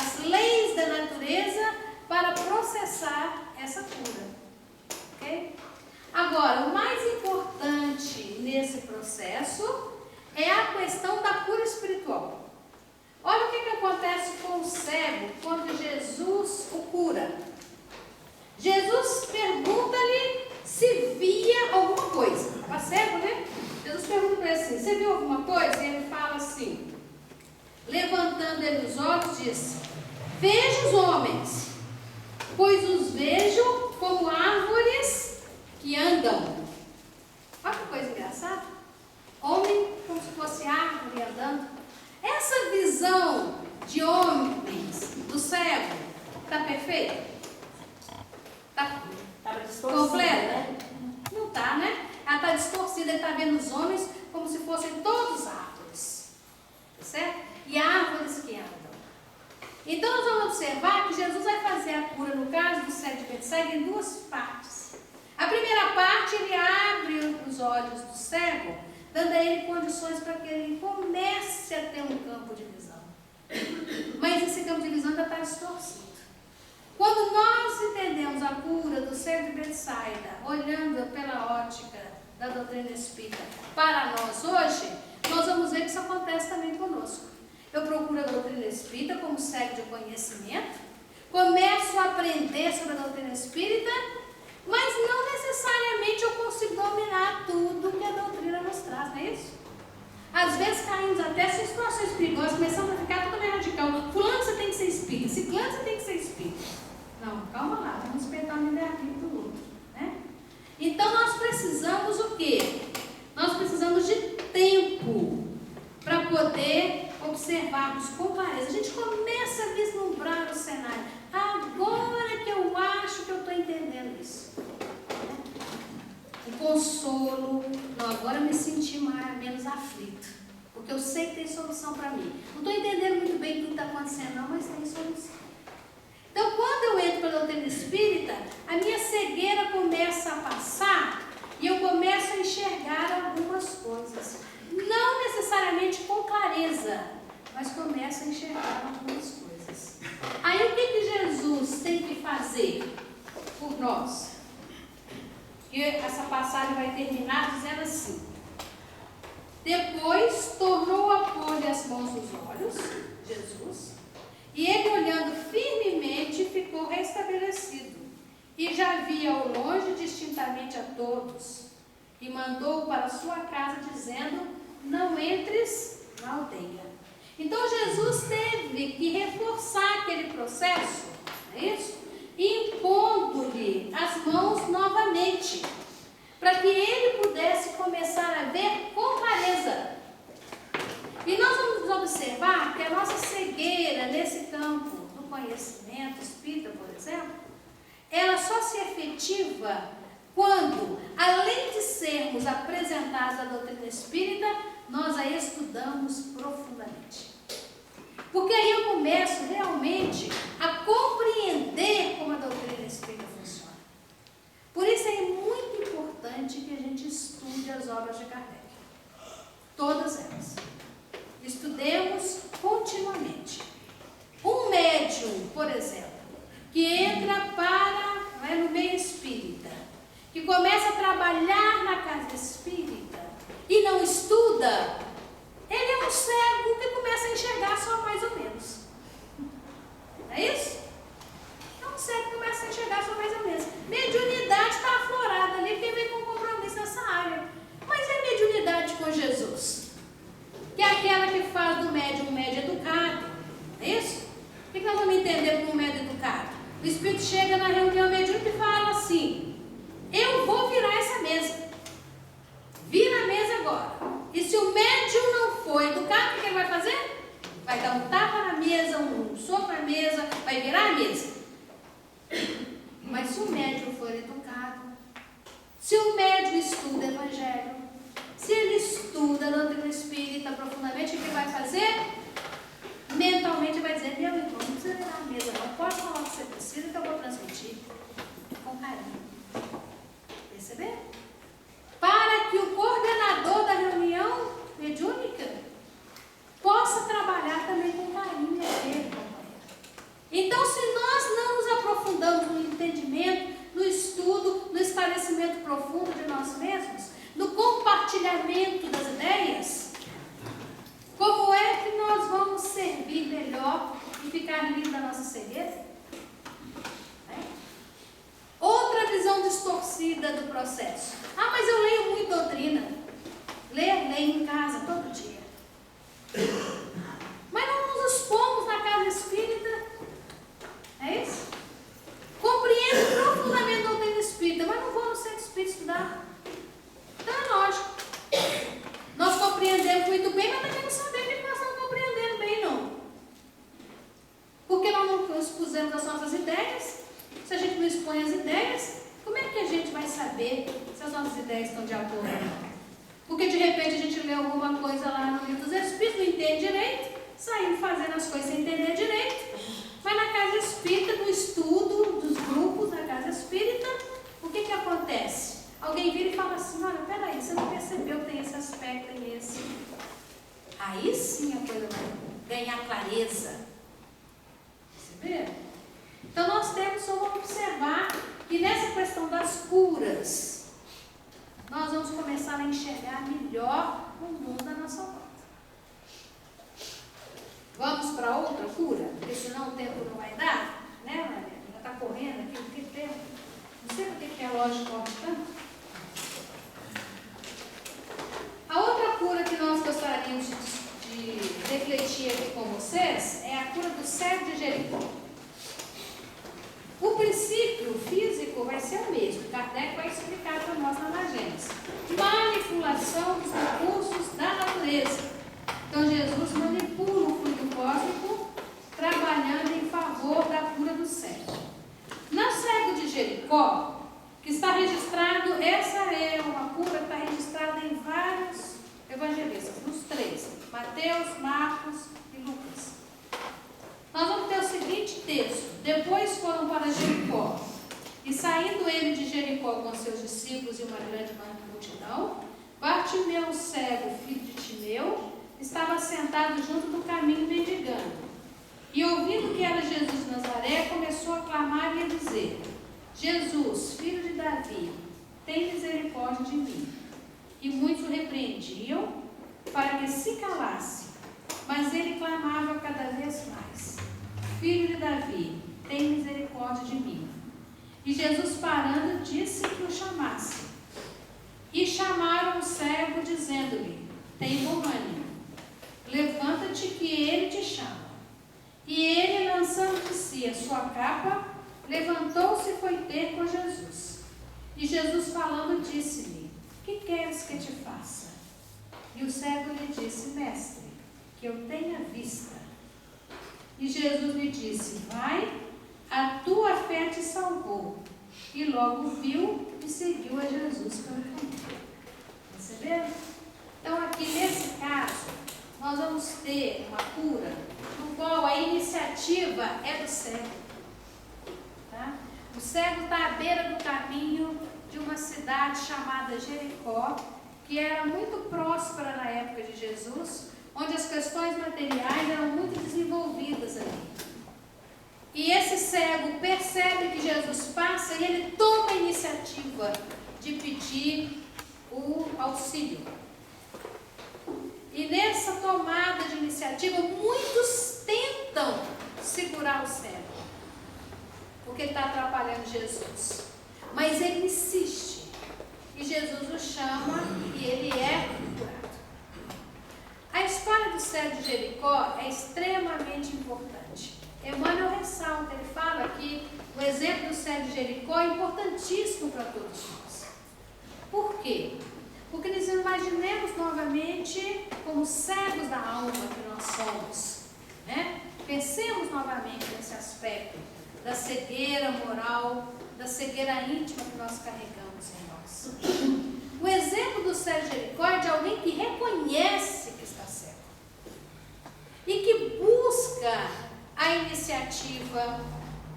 as leis da natureza para processar essa cura. Ok? Agora, o mais importante nesse processo é a questão da cura espiritual. Olha o que acontece com o cego quando Jesus o cura. Jesus pergunta-lhe se via alguma coisa. Estava cego, né? Jesus pergunta para ele assim: você viu alguma coisa? E ele fala assim, levantando ele os olhos, diz: vejo os homens, pois os vejo como árvores que andam. Olha que coisa engraçada. Homem como se fosse árvore andando. Essa visão de homens, do cego, está perfeita? Está completa? Né? Não está, né? Ela está distorcida, ele está vendo os homens como se fossem todos árvores. Certo? E árvores que andam. Então nós vamos observar que Jesus vai fazer a cura, no caso do cego de Betsaida, em duas partes. A primeira parte, ele abre os olhos do cego, dando a ele condições para que ele comece a ter um campo de visão. Mas esse campo de visão ainda está distorcido. Quando nós entendemos a cura do cego de Betsaida, olhando pela ótica da doutrina espírita para nós hoje, nós vamos ver que isso acontece também conosco. Eu procuro a doutrina espírita como cego de conhecimento, começo a aprender sobre a doutrina espírita, mas não necessariamente eu consigo dominar tudo que a doutrina nos traz, não é isso? Às vezes caímos até em situações perigosas, começamos a ficar totalmente radical. Fulano, você tem que ser espírita, ciclano, você tem que ser espírita. Não, calma lá, vamos respeitar o livre-arbítrio do outro, né? Então nós precisamos o quê? Nós precisamos de tempo para poder observarmos com clareza. A gente começa a vislumbrar o cenário. Agora que eu acho que eu estou entendendo isso. O consolo. Não, agora eu me senti menos aflito. Porque eu sei que tem solução para mim. Não estou entendendo muito bem o que está acontecendo, não, mas tem solução. Então, quando eu entro pela doutrina espírita, a minha cegueira começa a passar e eu começo a enxergar algumas coisas. Não necessariamente com clareza, mas começo a enxergar algumas coisas. Aí o que Jesus tem que fazer por nós? E essa passagem vai terminar dizendo assim: depois tornou a pôr-lhe as mãos nos olhos, Jesus, e ele, olhando firmemente, ficou restabelecido, e já via ao longe distintamente a todos, e mandou para sua casa, dizendo: não entres na aldeia. Então Jesus teve que reforçar aquele processo, não é isso? Impondo-lhe as mãos novamente, para que ele pudesse começar a ver com clareza. E nós vamos observar que a nossa cegueira nesse campo do conhecimento espírita, por exemplo, ela só se efetiva quando, além de sermos apresentados à doutrina espírita, nós a estudamos profundamente. Porque aí eu começo realmente a compreender como a doutrina espírita funciona. Por isso é muito importante que a gente estude as obras de Kardec. Todas elas. Estudemos continuamente. Um médium, por exemplo, que entra no meio espírita, que começa a trabalhar na casa espírita e não estuda, ele é um cego que começa a enxergar só mais ou menos. Não é isso? É um cego que começa a enxergar só mais ou menos. Mediunidade está aflorada ali, porque vem com compromisso nessa área. Mas é mediunidade com Jesus, que é aquela que faz do médium um médium educado. Não é isso? O que nós vamos entender por um médium educado? O espírito chega na reunião mediúnica e fala assim: eu vou virar essa mesa. Vira a mesa agora. E se o médium não for educado, o que ele vai fazer? Vai dar um tapa na mesa, um soco na mesa, vai virar a mesa. Mas se o médium for educado, se o médium estuda o evangelho, se ele estuda a doutrina espírita profundamente, o que ele vai fazer? Mentalmente vai dizer: meu irmão, não precisa virar a mesa, não. Pode falar o que você precisa, que eu vou transmitir com carinho. Perceber? Para que o coordenador da reunião mediúnica possa trabalhar também com carinho dele, companheiro. Então, se nós não nos aprofundamos no entendimento, no estudo, no esclarecimento profundo de nós mesmos, no compartilhamento das ideias, como é que nós vamos servir melhor e ficar livres da nossa cegueira? Outra visão distorcida do processo. Ah, mas eu leio muito doutrina. Leio em casa todo dia. Mas não nos expomos na casa espírita. É isso? Compreendo profundamente a doutrina espírita, mas não vou no centro espírita estudar. Então é lógico. Nós compreendemos muito bem, mas também não sabemos que nós estamos compreendendo bem, não. Porque nós não expusemos as nossas ideias. Se a gente não expõe as ideias, como é que a gente vai saber se as nossas ideias estão de acordo ou não? Porque de repente a gente lê alguma coisa lá no livro dos Espíritos, não entende direito, saindo fazendo as coisas sem entender direito. Mas na casa espírita, no estudo dos grupos da casa espírita, o que acontece? Alguém vira e fala assim: olha, peraí, você não percebeu que tem esse aspecto e esse. Aí sim a coisa vai ganhar clareza. Perceberam? Então nós temos, só vamos observar que nessa questão das curas, nós vamos começar a enxergar melhor o mundo da nossa volta. Vamos para outra cura? Porque senão o tempo não vai dar, né, Maria? Já está correndo aqui, não tem tempo. Não sei por que a loja corre tanto. A outra cura que nós gostaríamos de refletir aqui com vocês é a cura do cego de Jericó. O princípio físico vai ser o mesmo. Kardec vai explicar para nós na Gênesis. Manipulação dos recursos da natureza. Então Jesus manipula o fluido cósmico, trabalhando em favor da cura do cego. No cego de Jericó, que está registrado, essa é uma cura que está registrada em vários evangelistas, nos 3, Mateus, Marcos e Lucas. Nós vamos ter o seguinte texto: depois foram para Jericó, e saindo ele de Jericó com seus discípulos e uma grande multidão, Bartimeu, o cego, filho de Timeu, estava sentado junto do caminho mendigando. E ouvindo que era Jesus de Nazaré, começou a clamar e a dizer: Jesus, filho de Davi, tem misericórdia de mim. E muitos o repreendiam para que se calasse, mas ele clamava cada vez mais: Filho de Davi, tem misericórdia de mim. E Jesus, parando, disse que o chamasse. E chamaram o cego, dizendo-lhe: tem bom ânimo, levanta-te que ele te chama. E ele, lançando de si a sua capa, levantou-se e foi ter com Jesus. E Jesus, falando, disse-lhe: que queres que te faça? E o cego lhe disse: mestre, que eu tenha vista. E Jesus lhe disse: vai, a tua fé te salvou. E logo viu e seguiu a Jesus pelo caminho. Perceberam? Então aqui nesse caso, nós vamos ter uma cura no qual a iniciativa é do cego. Tá? O cego está à beira do caminho de uma cidade chamada Jericó, que era muito próspera na época de Jesus, onde as questões materiais eram muito desenvolvidas ali. E esse cego percebe que Jesus passa e ele toma a iniciativa de pedir o auxílio. E nessa tomada de iniciativa, muitos tentam segurar o cego, porque ele está atrapalhando Jesus. Mas ele insiste, e Jesus o chama e ele é curado. A história do cego de Jericó é extremamente importante. Emmanuel ressalta, ele fala que o exemplo do cego de Jericó é importantíssimo para todos nós. Por quê? Porque nos imaginemos novamente como cegos da alma que nós somos, né? Pensemos novamente nesse aspecto da cegueira moral, da cegueira íntima que nós carregamos em nós. O exemplo do cego de Jericó é de alguém que reconhece que está cego e que busca a iniciativa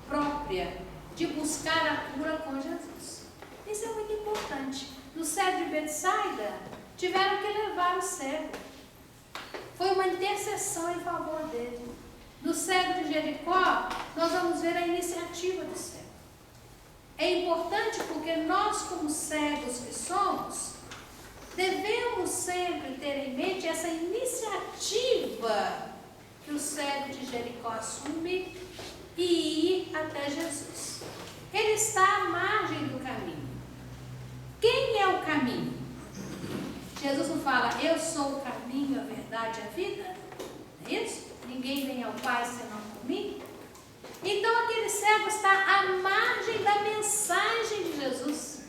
própria de buscar a cura com Jesus. Isso é muito importante. No cego de Betsaida, tiveram que levar o cego. Foi uma intercessão em favor dele. No cego de Jericó, nós vamos ver a iniciativa do cego. É importante porque nós, como cegos que somos, devemos sempre ter em mente essa iniciativa que o cego de Jericó assume e ir até Jesus. Ele está à margem do caminho. Quem é o caminho? Jesus não fala, eu sou o caminho, a verdade e a vida? Não é isso? Ninguém vem ao Pai senão por mim? Então aquele cego está à margem da mensagem de Jesus.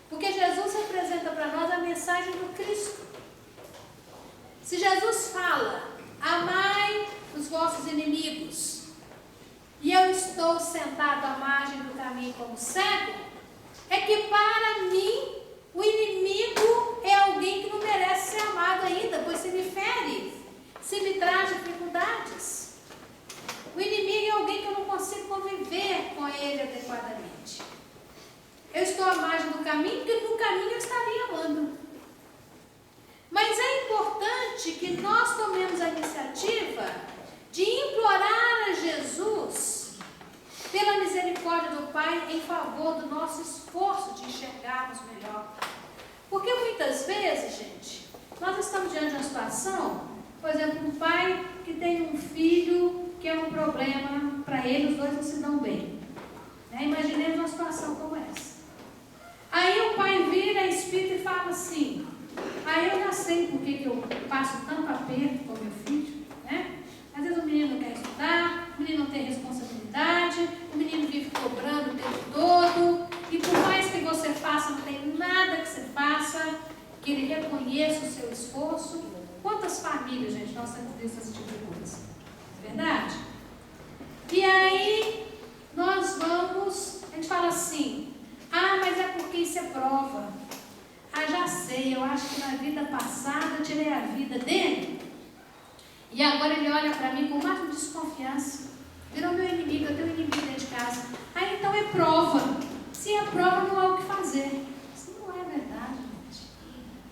Porque Jesus representa para nós a mensagem do Cristo. Se Jesus fala, amai os vossos inimigos, e eu estou sentado à margem do caminho como cego, é que para mim o inimigo é alguém que não merece ser amado ainda, pois se me fere, se me traz dificuldades. O inimigo é alguém que eu não consigo conviver com ele adequadamente. Eu estou à margem do caminho, porque no caminho eu estaria amando. Mas é importante que nós tomemos a iniciativa de implorar a Jesus pela misericórdia do Pai em favor do nosso esforço de enxergarmos melhor. Porque muitas vezes, gente, nós estamos diante de uma situação, por exemplo, um pai que tem um filho que é um problema para ele, os dois não se dão bem. Né? Imaginemos uma situação como essa. Aí o pai vira espírito e fala assim, aí eu já sei por que eu passo tanto aperto com meu filho, né? Às vezes o menino não quer estudar, o menino não tem responsabilidade, o menino vive cobrando o tempo todo, e por mais que você faça, não tem nada que você faça, que ele reconheça o seu esforço. Quantas famílias, gente, nós temos visto esse tipo de coisa? É verdade? E aí, nós vamos, a gente fala assim, mas é porque isso é prova. Já sei, eu acho que na vida passada eu tirei a vida dele, e agora ele olha para mim com mais desconfiança. Virou meu inimigo, eu tenho um inimigo dentro de casa. Então é prova. Se é prova, não há o que fazer. Isso não é verdade, gente.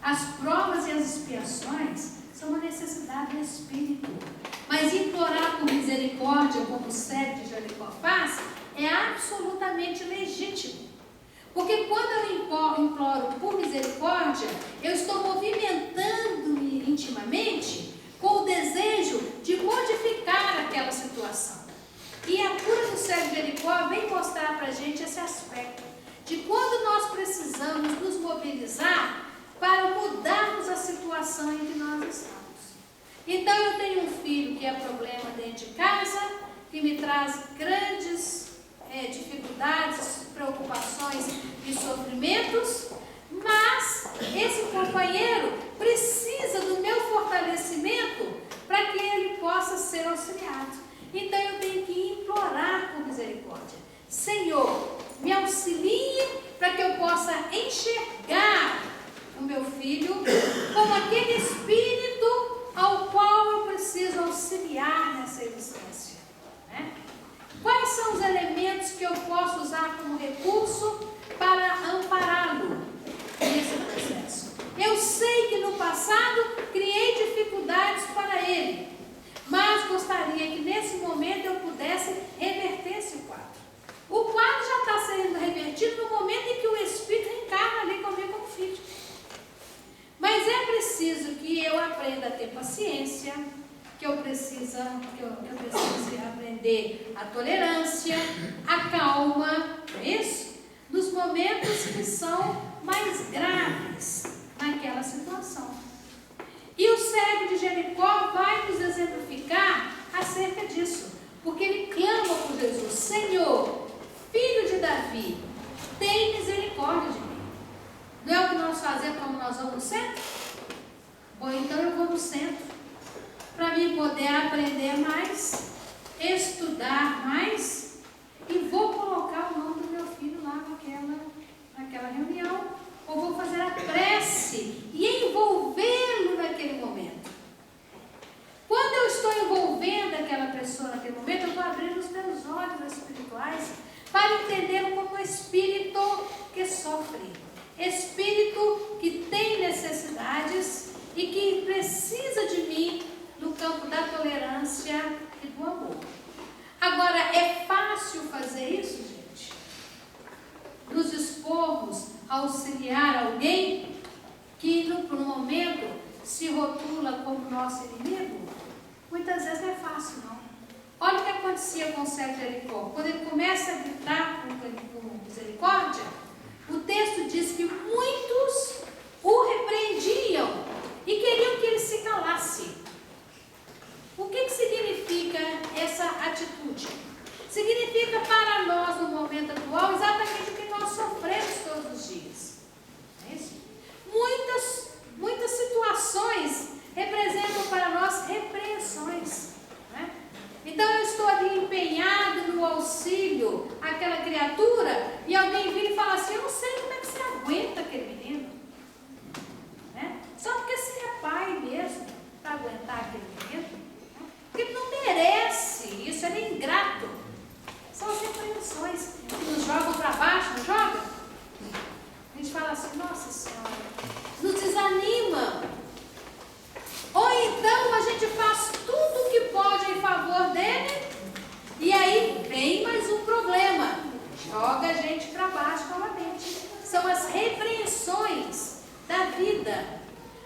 As provas e as expiações são uma necessidade do Espírito. Mas implorar por misericórdia, como o cego de Jericó faz, é absolutamente legítimo. Porque quando eu imploro por misericórdia, eu estou movimentando-me intimamente com o desejo de modificar aquela situação. E a cura do cego de Jericó vem mostrar para a gente esse aspecto, de quando nós precisamos nos mobilizar para mudarmos a situação em que nós estamos. Então eu tenho um filho que é problema dentro de casa, que me traz grandes dificuldades, preocupações e sofrimentos, mas esse companheiro precisa do meu fortalecimento para que ele possa ser auxiliado. Então eu tenho que implorar por misericórdia. Senhor, me auxilie para que eu possa enxergar o meu filho como aquele espírito ao qual eu preciso auxiliar passado criei dificuldades para ele, mas gostaria que nesse momento eu pudesse reverter esse quadro. O quadro já está sendo revertido no momento em que o Espírito encarna ali comigo como filho. Mas é preciso que eu aprenda a ter paciência, que eu precise aprender a tolerância, a calma, é isso? Nos momentos que são mais graves naquela situação. E o cego de Jericó vai nos exemplificar acerca disso, porque ele clama por Jesus: Senhor, filho de Davi, tem misericórdia de mim. Não é o que nós fazemos quando nós vamos no centro? Bom, então eu vou no centro, para mim poder aprender mais, estudar mais, e vou colocar o nome do meu filho lá naquela reunião, ou vou fazer a prece e envolvê-lo naquele momento. Quando eu estou envolvendo aquela pessoa naquele momento, eu estou abrindo os meus olhos espirituais para entender como espírito que sofre, espírito que tem necessidades e que precisa de mim no campo da tolerância e do amor. Agora, é fácil fazer isso, gente? Nos expormos a auxiliar alguém que no momento se rotula como nosso inimigo? Muitas vezes não é fácil, não. Olha o que acontecia com o cego de Jericó. Quando ele começa a gritar com misericórdia, o texto diz que muitos o repreendiam e queriam que ele se calasse. O que significa essa atitude? Significa para nós, no momento atual, exatamente o que nós sofremos todos os dias. É isso? Muitas situações representam para nós repreensões. Né? Então eu estou ali empenhado no auxílio àquela criatura e alguém vira e fala assim: eu não sei como é que você aguenta aquele menino. Né? Só porque você é pai mesmo para aguentar aquele menino. Porque ele não merece isso, ele é ingrato. São as repreensões que nos jogam para baixo, não joga? A gente fala assim: nossa Senhora, nos desanima. Ou então a gente faz tudo o que pode em favor dele, e aí vem mais um problema, joga a gente para baixo novamente. São as repreensões da vida,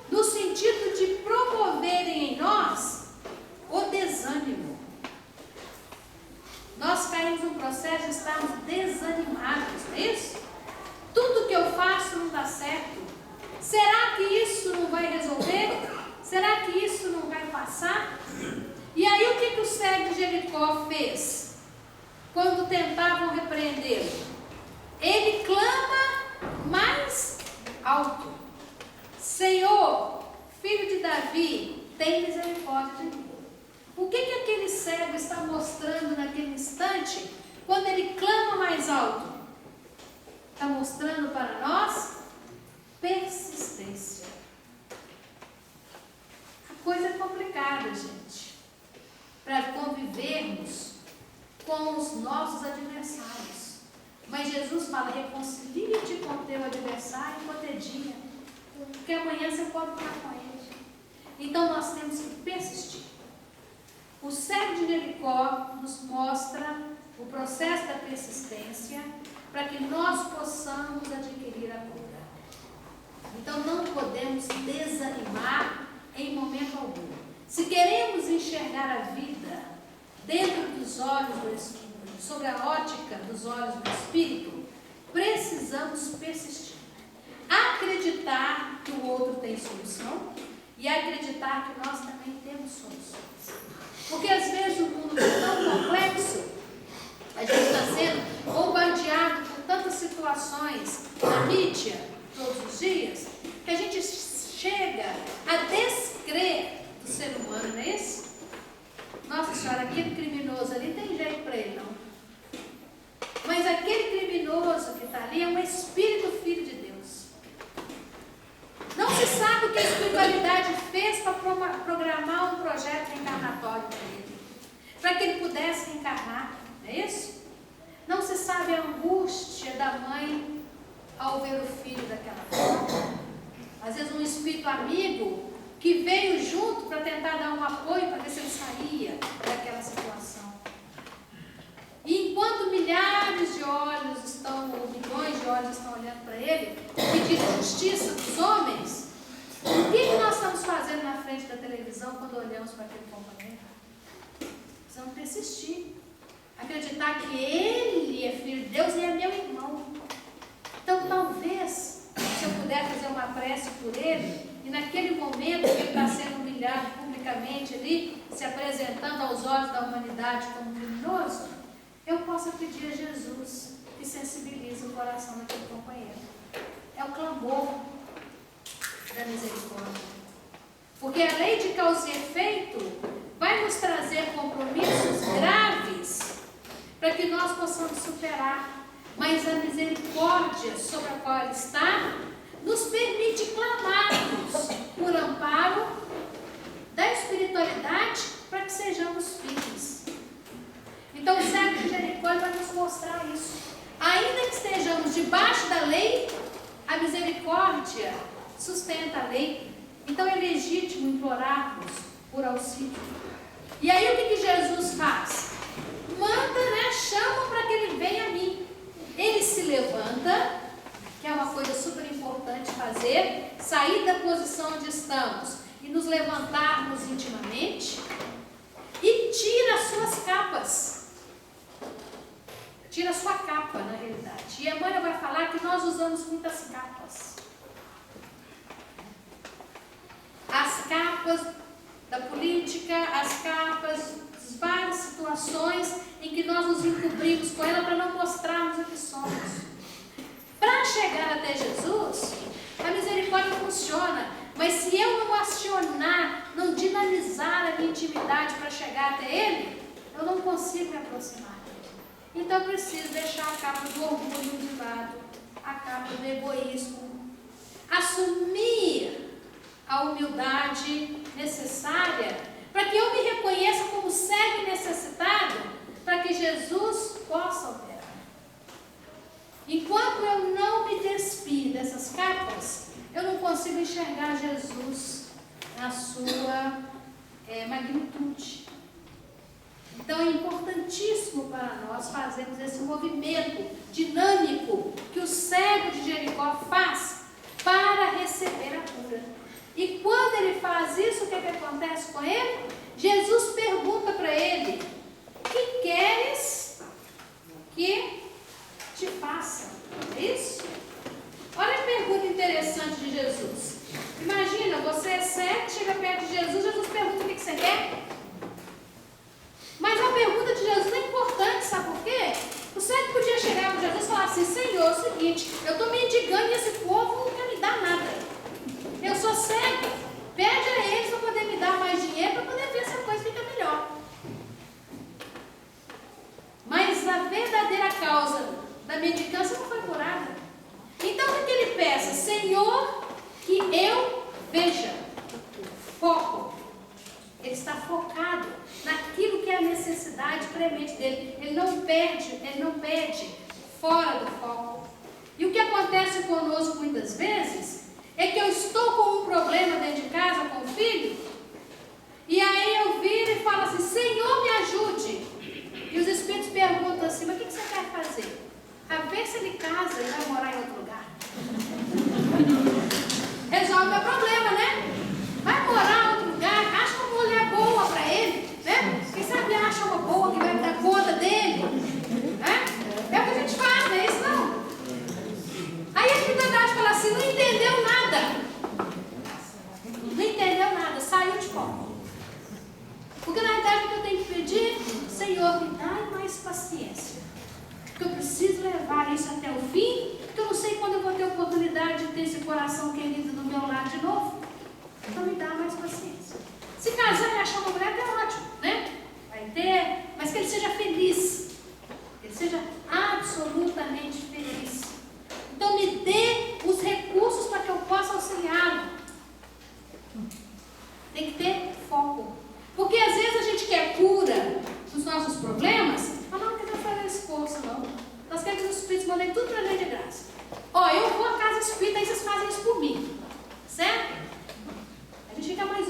no sentido de promoverem em nós o desânimo. Nós caímos num processo de estarmos desanimados, não é isso? Tudo que eu faço não dá certo. Será que isso não vai resolver? Será que isso não vai passar? E aí o que o cego de Jericó fez? Quando tentavam repreendê-lo? Ele clama mais alto: Senhor, filho de Davi, tem misericórdia de mim. O que aquele cego está mostrando naquele instante, quando ele clama mais alto? Está mostrando para nós persistência. A coisa é complicada, gente, para convivermos com os nossos adversários. Mas Jesus fala: reconcilia-te com o teu adversário qualquer dia, porque amanhã você pode estar com ele. Então nós temos que persistir. O cego de Jericó nos mostra o processo da persistência para que nós possamos adquirir a cura. Então não podemos desanimar em momento algum. Se queremos enxergar a vida dentro dos olhos do Espírito, sob a ótica dos olhos do Espírito, precisamos persistir. Acreditar que o outro tem solução e acreditar que nós também temos soluções. Porque às vezes o mundo é tão complexo, a gente está sendo bombardeado por tantas situações na mídia todos os dias, que a gente chega a descrer do ser humano, não é isso? Nossa Senhora, aquele criminoso ali tem jeito para ele, não. Mas aquele criminoso que está ali é um espírito filho de Deus. Não se sabe o que a espiritualidade fez para programar um projeto reencarnatório para ele, para que ele pudesse reencarnar, não é isso? Não se sabe a angústia da mãe ao ver o filho daquela forma. Às vezes um espírito amigo que veio junto para tentar dar um apoio para ver se ele saía daquela situação. E enquanto milhares de olhos estão, ou milhões de olhos estão olhando para ele, pedindo justiça dos homens, o que nós estamos fazendo na frente da televisão quando olhamos para aquele companheiro? Precisamos persistir. Acreditar que ele é filho de Deus e é meu irmão. Então, talvez, se eu puder fazer uma prece por ele, e naquele momento que ele está sendo humilhado publicamente ali, se apresentando aos olhos da humanidade como criminoso, eu possa pedir a Jesus que sensibilize o coração daquele companheiro. É o clamor da misericórdia. Porque a lei de causa e efeito vai nos trazer compromissos graves para que nós possamos superar. Mas a misericórdia sobre a qual ele está nos permite clamarmos por amparo da espiritualidade para que sejamos firmes. Então o cego de Jericó vai nos mostrar isso. Ainda que estejamos debaixo da lei, a misericórdia sustenta a lei. Então é legítimo implorarmos por auxílio. E aí o que Jesus faz? Manda, chama para que ele venha a mim. Ele se levanta, que é uma coisa super importante fazer, sair da posição onde estamos e nos levantarmos intimamente, e tira as suas capas. Tira a sua capa, na realidade. E a Emmanuel vai falar que nós usamos muitas capas. As capas da política, as capas das várias situações em que nós nos encobrimos com ela para não mostrarmos o que somos. Para chegar até Jesus, a misericórdia funciona, mas se eu não acionar, não dinamizar a minha intimidade para chegar até Ele, eu não consigo me aproximar. Então eu preciso deixar a capa do orgulho de lado, a capa do egoísmo, assumir a humildade necessária para que eu me reconheça como cego e necessitado, para que Jesus possa operar. Enquanto eu não me despir dessas capas, eu não consigo enxergar Jesus na sua magnitude. Então é importantíssimo para nós fazermos esse movimento dinâmico que o cego de Jericó faz para receber a cura. E quando ele faz isso, o que acontece com ele? Jesus pergunta para ele: que queres que te faça? É isso? Olha a pergunta interessante de Jesus. Imagina, você é cego, chega perto de Jesus, Jesus pergunta o que você quer. Mas a pergunta de Jesus é importante, sabe por quê? O cego podia chegar para Jesus e falar assim: Senhor, é o seguinte, eu estou mendigando e esse povo não quer me dar nada. Eu sou cego, pede a eles para poder me dar mais dinheiro para poder ver se a coisa fica melhor. Mas a verdadeira causa da mendicância não foi curada. Então o que ele peça? Senhor, que eu veja. Foco. Ele está focado naquilo que é a necessidade premente dele. Ele não pede fora do foco. E o que acontece conosco muitas vezes é que eu estou com um problema dentro de casa com o filho, e aí eu viro e falo assim: Senhor, me ajude. E os espíritos perguntam assim: mas o que você quer fazer? A ver se ele casa e vai morar em outro lugar. Resolve o meu problema, né? Vai morar em outro lugar, acha uma mulher boa para ele, né? Quem sabe acha uma boa que vai dar conta dele, né? É o que a gente faz, não é isso não? Aí a espiritualidade fala assim: não entendeu nada. Não entendeu nada, saiu de foco. Porque na verdade o que eu tenho que pedir: Senhor, me dá mais paciência. Porque eu preciso levar isso até o fim, porque eu não sei quando eu vou ter oportunidade de ter esse coração querido do meu lado de novo. Então me dá mais paciência. Se casar e achar uma mulher, é ótimo, né? Vai ter, mas que ele seja feliz. Que ele seja absolutamente feliz. Então me dê os recursos para que eu possa auxiliá-lo. Tem que ter foco. Porque às vezes a gente quer cura dos nossos problemas, mas não queremos fazer esforço, não. Nós queremos que os espíritos mandem tudo para a gente de graça. Ó, eu vou à casa espírita, aí vocês fazem isso por mim. Certo? A gente fica mais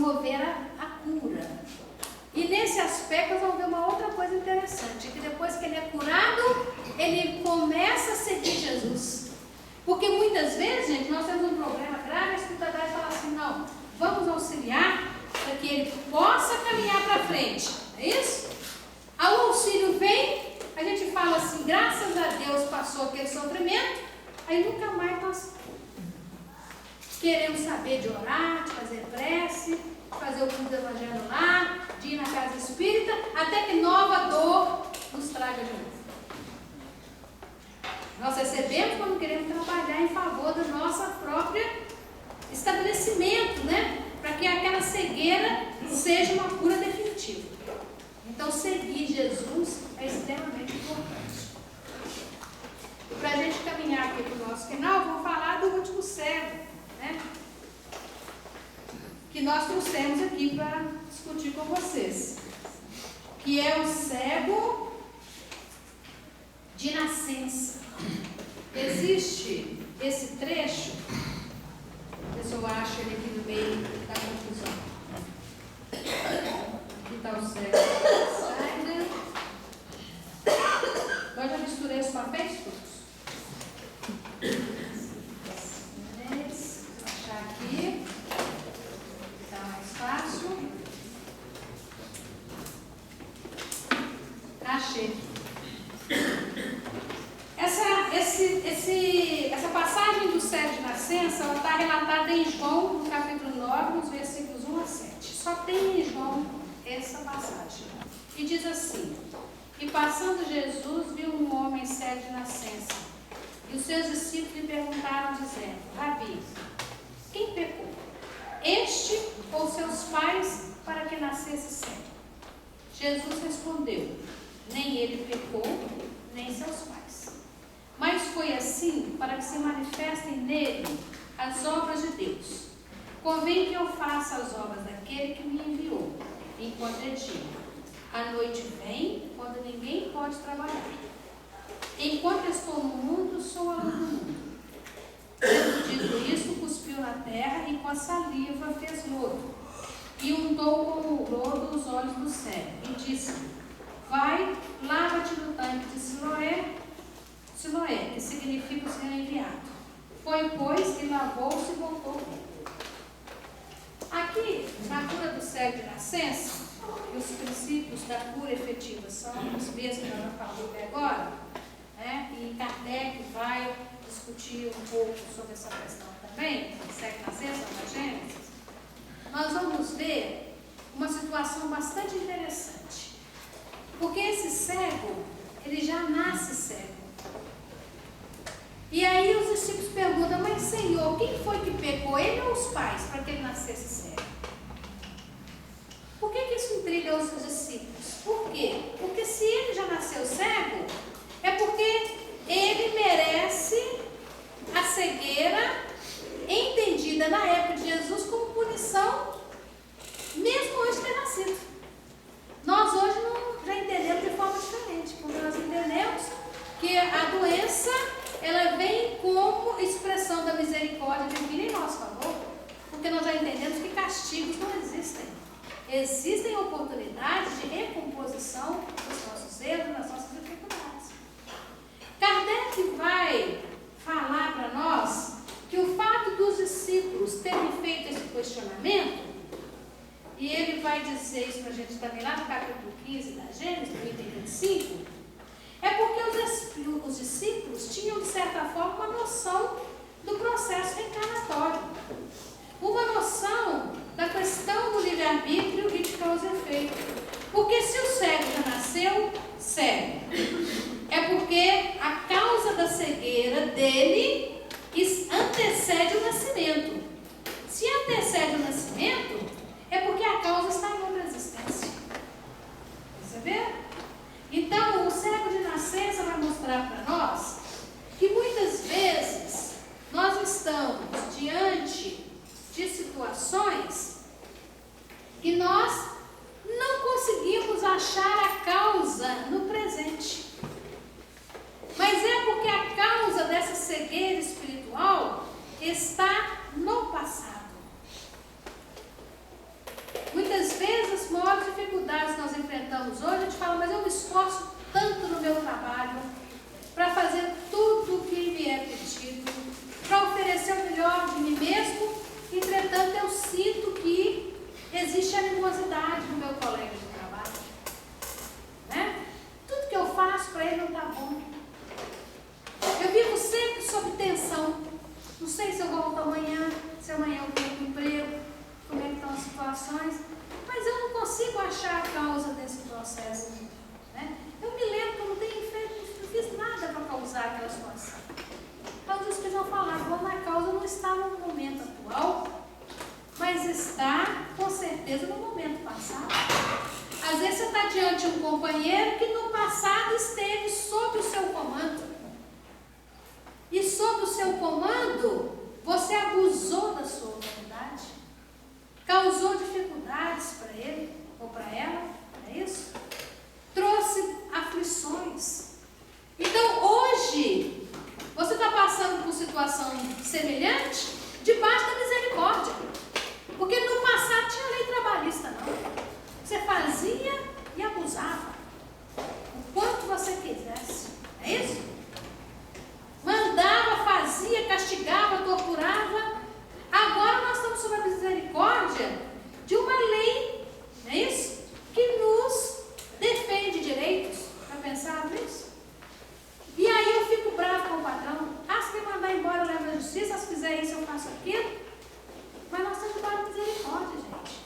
promover a cura. E nesse aspecto nós vamos ver uma outra coisa interessante, que depois que ele é curado, ele começa a seguir Jesus. Porque muitas vezes, gente, nós temos um problema grave, a espiritualidade fala assim, não, vamos auxiliar para que ele possa caminhar para frente. É isso? Aí o auxílio vem, a gente fala assim, graças a Deus passou aquele sofrimento, aí nunca mais nós queremos saber de orar, de fazer prece, de fazer o culto do evangelho lá, de ir na casa espírita, até que nova dor nos traga de novo. Nós recebemos quando queremos trabalhar em favor do nosso próprio estabelecimento, né? Para que aquela cegueira seja uma cura definitiva. Então, seguir Jesus é extremamente importante. E para a gente caminhar aqui para o nosso final, vou falar do último cego, né? Que nós trouxemos aqui para discutir com vocês. Que é o cego de nascença. Existe esse trecho, deixa eu acho ele aqui no meio da confusão. Aqui está o cego. Agora já misturei os papéis todos. Vou achar aqui. Está mais fácil. Achei. Essa passagem do cego de nascença, ela está relatada em João, no capítulo 9, nos versículos 1 a 7. Só tem em João essa passagem. E diz assim: E passando Jesus, viu um homem cego de nascença. E os seus discípulos lhe perguntaram, dizendo: Rabi, quem pecou? Este ou seus pais, para que nascesse cego? Jesus respondeu: Nem ele pecou, nem seus pais. Mas foi assim para que se manifestem nele as obras de Deus. Convém que eu faça as obras daquele que me enviou, enquanto é dia. A noite vem, quando ninguém pode trabalhar. Enquanto estou no mundo, sou a luz do mundo. Tendo dito isso, cuspiu na terra e com a saliva fez lodo. E untou com o lodo os olhos do cego. E disse: Vai, lava-te no tanque de Siloé, que significa o ser enviado. Foi, pois, e lavou-se e voltou. Aqui, na cura do cego de nascença, os princípios da cura efetiva são os mesmos que nós já falamos até agora, né? E Kardec vai discutir um pouco sobre essa questão também, do cego de nascença, da Gênesis. Nós vamos ver uma situação bastante interessante. Porque esse cego, ele já nasce cego. E aí os discípulos perguntam: Mas Senhor, quem foi que pecou, ele ou os pais, para que ele nascesse cego? Por que isso intriga os discípulos? Por quê? Porque se ele já nasceu cego, é porque ele merece a cegueira entendida na época de Jesus como punição, mesmo antes de ter nascido. Nós hoje já entendemos de forma diferente, porque nós entendemos que a doença, ela vem como expressão da misericórdia divina em nosso favor, porque nós já entendemos que castigos não existem. Existem oportunidades de recomposição dos nossos erros, das nossas dificuldades. Kardec vai falar para nós que o fato dos discípulos terem feito esse questionamento, e ele vai dizer isso para a gente também lá no capítulo 15 da Gênesis, no item 25, é porque os discípulos tinham, de certa forma, uma noção do processo reencarnatório. Uma noção da questão do livre-arbítrio e de causa e efeito. Porque se o cego já nasceu cego, é porque a causa da cegueira dele antecede o nascimento. Se antecede o nascimento, é porque a causa está em outra existência. Perceberam? Então, o cego de nascença vai mostrar para nós que muitas vezes nós estamos diante de situações que nós não conseguimos achar a causa no presente. Mas é porque a causa dessa cegueira espiritual está no passado. dificuldades que nós enfrentamos hoje, a gente fala, mas eu me esforço tanto no meu trabalho para fazer tudo o que me é pedido, para oferecer o melhor de mim mesmo, entretanto eu sinto que existe animosidade no meu colega de trabalho. Né? Tudo que eu faço para ele não está bom. Eu vivo sempre sob tensão. Não sei se eu volto amanhã, se amanhã eu perco o emprego, como é que estão as situações, mas eu não consigo achar a causa desse processo. Né? Eu me lembro que eu não fiz nada para causar aquela situação. Então, os que vão falar, bom, na causa não está no momento atual, mas está, com certeza, no momento passado. Às vezes você está diante de um companheiro que no passado esteve sob o seu comando. E sob o seu comando, você abusou da sua autoridade, causou dificuldades para ele ou para ela, não é isso? Trouxe aflições. Então, hoje, você está passando por situação semelhante debaixo da misericórdia. Porque no passado tinha lei trabalhista, não. Você fazia e abusava o quanto você quisesse. É isso? Mandava, fazia, castigava, torturava. Agora nós estamos sob a misericórdia de uma lei, não é isso? Que nos defende direitos. Já pensaram nisso? E aí eu fico bravo com o patrão. Ah, se me mandar embora, eu levo a justiça. Se fizer isso, eu faço aquilo. Mas nós estamos debaixo de misericórdia, gente.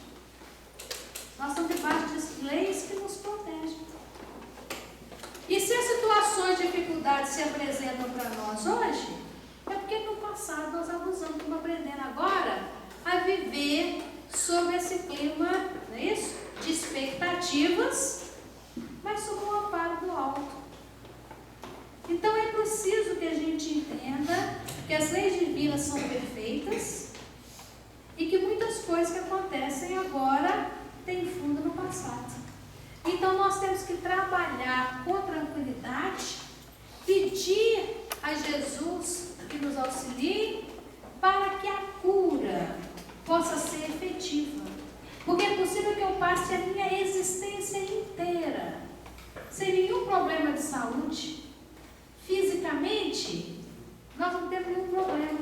Nós estamos debaixo de leis que nos protegem. E se as situações de dificuldade se apresentam para nós hoje, é porque no passado nós abusamos, estamos aprendendo agora a viver sob esse clima, não é isso? De expectativas, mas sob o amparo do alto. Então é preciso que a gente entenda que as leis divinas são perfeitas e que muitas coisas que acontecem agora têm fundo no passado. Então nós temos que trabalhar com tranquilidade, pedir a Jesus que nos auxilie para que a cura possa ser efetiva. Porque é possível que eu passe a minha existência inteira sem nenhum problema de saúde. Fisicamente, nós não temos nenhum problema.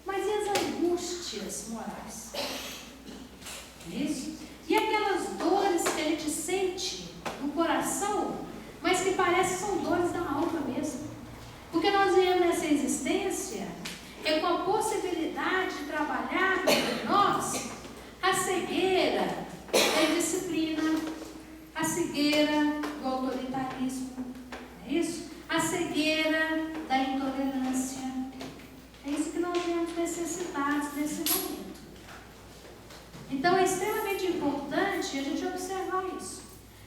Mas e as angústias morais? Isso? E aquelas dores que a gente sente no coração, mas que parecem são dores da alma mesmo. Porque nós viemos nessa existência com a possibilidade de trabalhar entre nós a cegueira da indisciplina, a cegueira do autoritarismo, é isso? A cegueira da intolerância. É isso que nós temos necessitados nesse momento. Então é extremamente importante a gente observar isso,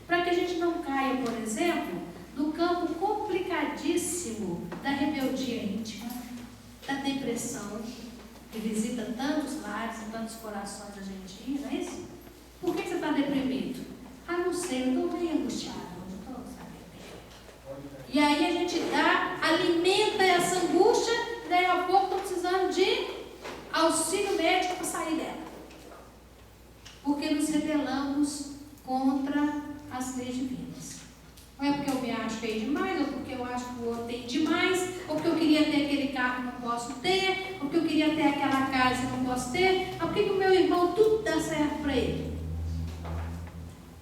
para que a gente não caia, por exemplo, no campo complicadíssimo da rebeldia íntima, da depressão, que visita tantos lares e tantos corações argentinos, não é isso? Por que você está deprimido? Ah, não sei, eu estou meio angustiado, não estou sabendo. E aí a gente alimenta essa angústia, e daí a pouco estou precisando de auxílio médico para sair dela. Porque nos rebelamos contra as leis divinas. Não é porque eu me acho feio demais, ou porque eu acho que o outro tem demais, ou porque eu queria ter aquele carro e não posso ter, ou porque eu queria ter aquela casa e não posso ter, ou porque o meu irmão tudo dá certo para ele.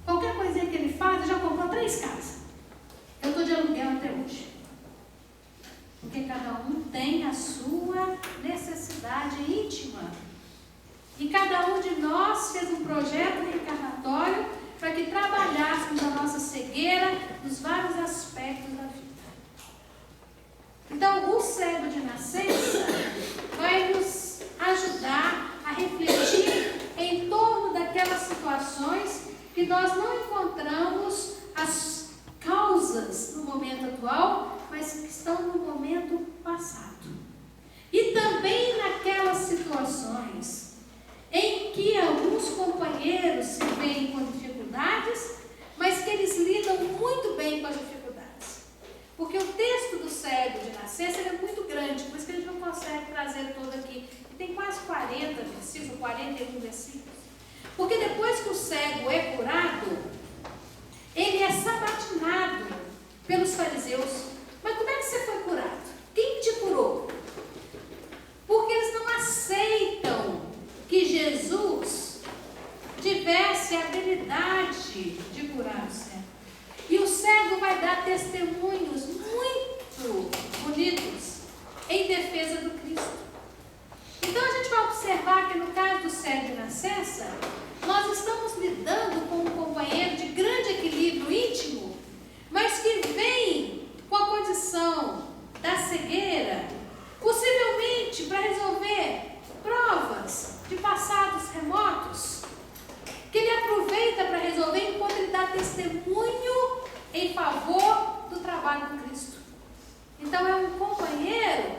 Qualquer coisinha que ele faz, ele já comprou 3 casas. Eu estou de aluguel até hoje. Porque cada um tem a sua necessidade íntima. E cada um de nós fez um projeto reencarnatório para que trabalhássemos a nossa cegueira nos vários aspectos da vida. Então, o cego de nascença vai nos ajudar a refletir em torno daquelas situações que nós não encontramos as causas no momento atual, mas que estão no momento passado. E também naquelas situações em que alguns companheiros se veem com dificuldades, mas que eles lidam muito bem com as dificuldades. Porque o texto do cego de nascença é muito grande, por isso que a gente não consegue trazer todo aqui. Tem quase 40 versículos, 41 versículos. Porque depois que o cego é curado, pelos fariseus: mas como é que você foi curado? Quem te curou? Porque eles não aceitam que Jesus tivesse a habilidade de curar o cego. E o cego vai dar testemunhos muito bonitos em defesa do Cristo. Então a gente vai observar que no caso do cego de nascença, nós estamos lidando com um companheiro de grande equilíbrio íntimo, mas que vem com a condição da cegueira, possivelmente para resolver provas de passados remotos, que ele aproveita para resolver enquanto ele dá testemunho em favor do trabalho do Cristo. Então é um companheiro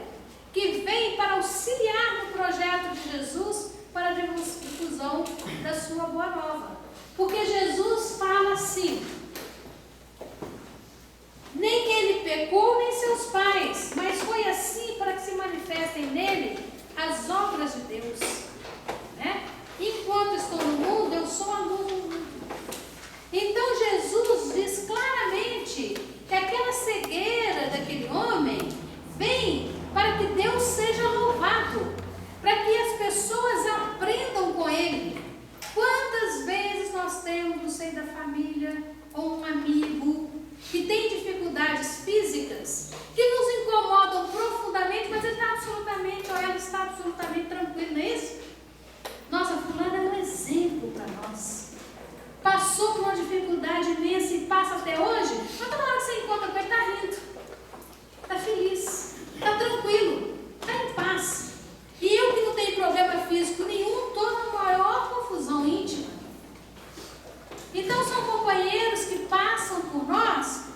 que vem para auxiliar no projeto de Jesus para a difusão da sua boa nova. Porque Jesus fala assim: nem ele pecou, nem seus pais, mas foi assim para que se manifestem nele as obras de Deus. Né? Enquanto estou no mundo, eu sou a luz do mundo. Então Jesus diz claramente que aquela cegueira daquele homem vem para que Deus seja louvado, para que as pessoas aprendam com ele. Quantas vezes nós temos no seio da família ou um amigo que tem dificuldades físicas, que nos incomodam profundamente, mas ele está absolutamente, ou ela está absolutamente tranquila, não é isso? Nossa, fulano é um exemplo para nós. Passou por uma dificuldade imensa e passa até hoje, mas toda hora que você encontra com ele, está rindo, está feliz, está tranquilo, está em paz. E eu que não tenho problema físico nenhum, estou na maior confusão íntima. Então são companheiros que passam por nós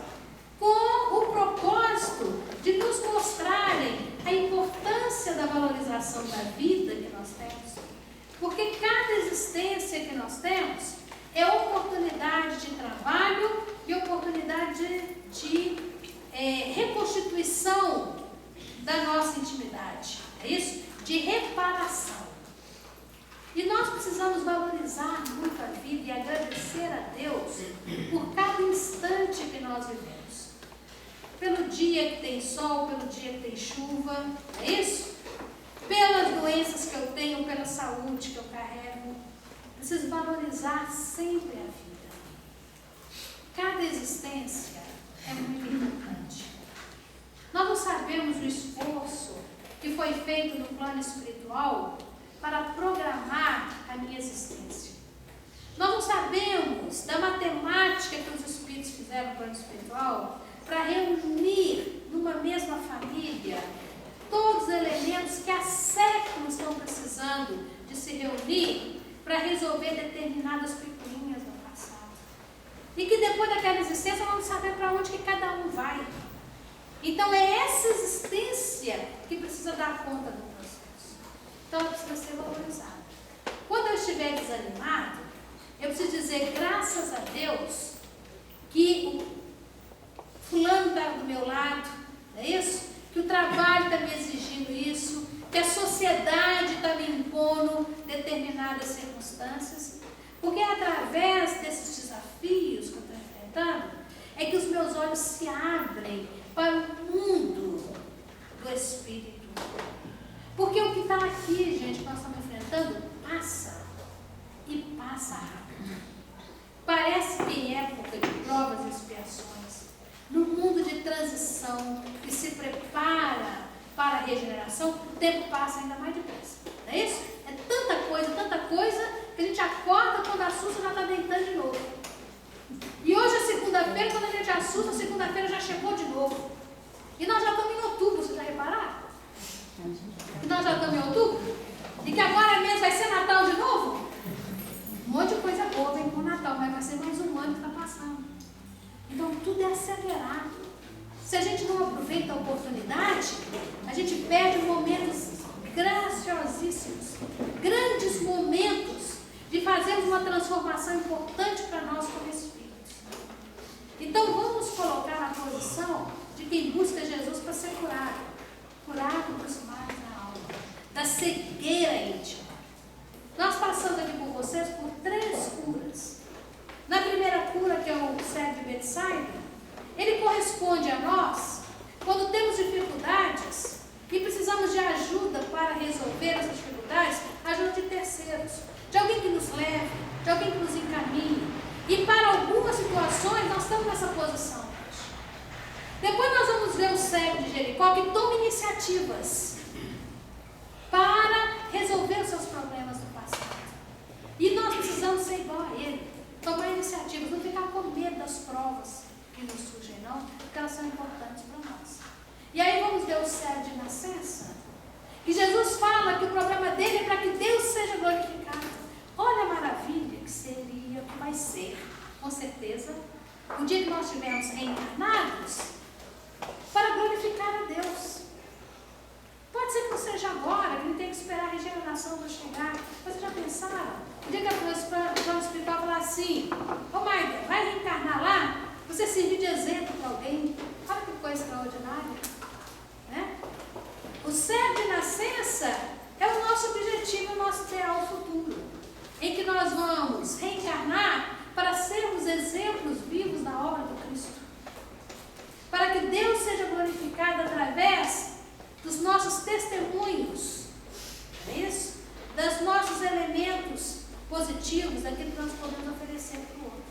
com o propósito de nos mostrarem a importância da valorização da vida que nós temos. Porque cada existência que nós temos é oportunidade de trabalho e oportunidade de reconstituição da nossa intimidade. É isso? De reparação. E nós precisamos valorizar muito a vida e agradecer a Deus por cada instante que nós vivemos. Pelo dia que tem sol, pelo dia que tem chuva, é isso? Pelas doenças que eu tenho, pela saúde que eu carrego. Preciso valorizar sempre a vida. Cada existência é muito importante. Nós não sabemos o esforço que foi feito no plano espiritual para programar a minha existência. Nós não sabemos da matemática que os espíritos fizeram no plano espiritual para reunir numa mesma família todos os elementos que há séculos estão precisando de se reunir para resolver determinadas picuinhas do passado. E que depois daquela existência nós não sabemos para onde que cada um vai. Então é essa existência que precisa dar conta do processo. Então ela precisa ser valorizada. Quando eu estiver desanimado, eu preciso dizer graças a Deus que o fulano está do meu lado, não é isso? Que o trabalho está me exigindo isso, que a sociedade está me impondo determinadas circunstâncias, porque é através desses desafios que eu estou enfrentando, é que os meus olhos se abrem para o mundo do Espírito. Porque o que está aqui, gente, que nós estamos enfrentando, passa e passa rápido. Parece que em época de provas e expiações, no mundo de transição, que se prepara para a regeneração, o tempo passa ainda mais depressa. Não é isso? É tanta coisa, que a gente acorda quando assusta já está deitando de novo. E hoje é segunda-feira, quando a gente assusta, segunda-feira já chegou de novo. E nós já estamos em outubro, vocês já repararam? E nós já estamos em outubro? E que agora mesmo vai ser Natal de novo? Um monte de coisa boa vem com o Natal, mas vai ser mais um ano que está passando. Então tudo é acelerado. Se a gente não aproveita a oportunidade, a gente perde momentos graciosíssimos, grandes momentos de fazermos uma transformação importante para nós como espíritos. Então vamos colocar na posição de quem busca Jesus para ser curado dos males da alma, da cegueira íntima. Nós passamos aqui com vocês por 3 curas. Na primeira cura, que é o cego de Betsaida, Ele corresponde a nós quando temos dificuldades e precisamos de ajuda para resolver essas dificuldades, ajuda de terceiros, de alguém que nos leve, de alguém que nos encaminhe. E para algumas situações nós estamos nessa posição hoje. Depois nós vamos ver o cego de Jericó que toma iniciativas para resolver os seus problemas do passado. E nós precisamos ser igual a ele, tomar iniciativas, não ficar com medo das provas que nos surgem, não, porque elas são importantes para nós. E aí vamos ver o cego de nascença, que Jesus fala que o problema dele é para que Deus seja glorificado. Olha a maravilha que seria, que vai ser, com certeza, o dia que nós estivermos reencarnados, para glorificar a Deus. Pode ser que não seja agora, que não tem que esperar a regeneração para chegar. Vocês já pensaram? O dia que a plano espiritual falar assim: ô Maida, vai reencarnar lá, você servir de exemplo para alguém. Olha que coisa extraordinária. Né? O cego de nascença é o nosso objetivo, o nosso ideal futuro, em que nós vamos reencarnar para sermos exemplos vivos da obra do Cristo. Para que Deus seja glorificado através dos nossos testemunhos, é isso? Dos nossos elementos positivos, daquilo que nós podemos oferecer para o outro.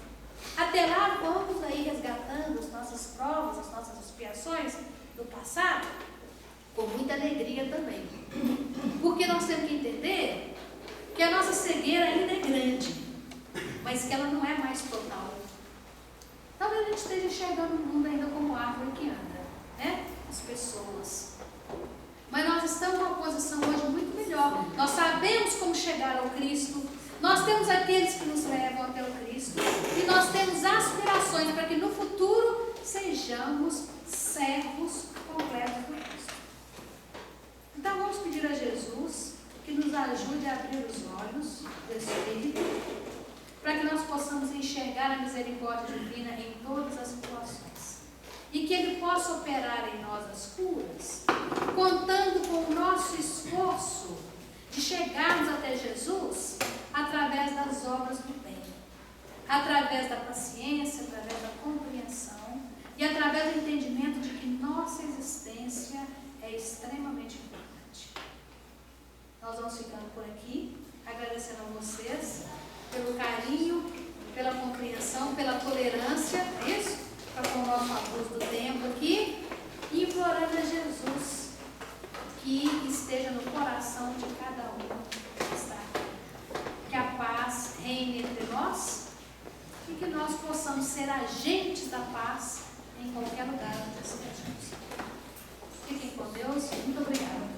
Até lá, vamos aí resgatando as nossas provas, as nossas expiações do passado, com muita alegria também. Porque nós temos que entender que a nossa cegueira ainda é grande, mas que ela não é mais total. Talvez a gente esteja enxergando o mundo ainda como árvore que anda, né? As pessoas. Mas nós estamos numa posição hoje muito melhor. Nós sabemos como chegar ao Cristo. Nós temos aqueles que nos levam até o Cristo. E nós temos aspirações para que no futuro sejamos servos completos do Cristo. Então vamos pedir a Jesus que nos ajude a abrir os olhos do Espírito, para que nós possamos enxergar a misericórdia divina em todas as situações. E que Ele possa operar em nós as curas, contando com o nosso esforço de chegarmos até Jesus através das obras do bem, através da paciência, através da compreensão e através do entendimento de que nossa existência é extremamente importante. Nós vamos ficando por aqui, agradecendo a vocês pelo carinho, pela compreensão, pela tolerância, é isso? Para com o nosso abuso do tempo aqui, e implorando a Jesus que esteja no coração de cada um que está aqui. Que a paz reine entre nós e que nós possamos ser agentes da paz em qualquer lugar onde estejamos. Fiquem com Deus. Muito obrigada.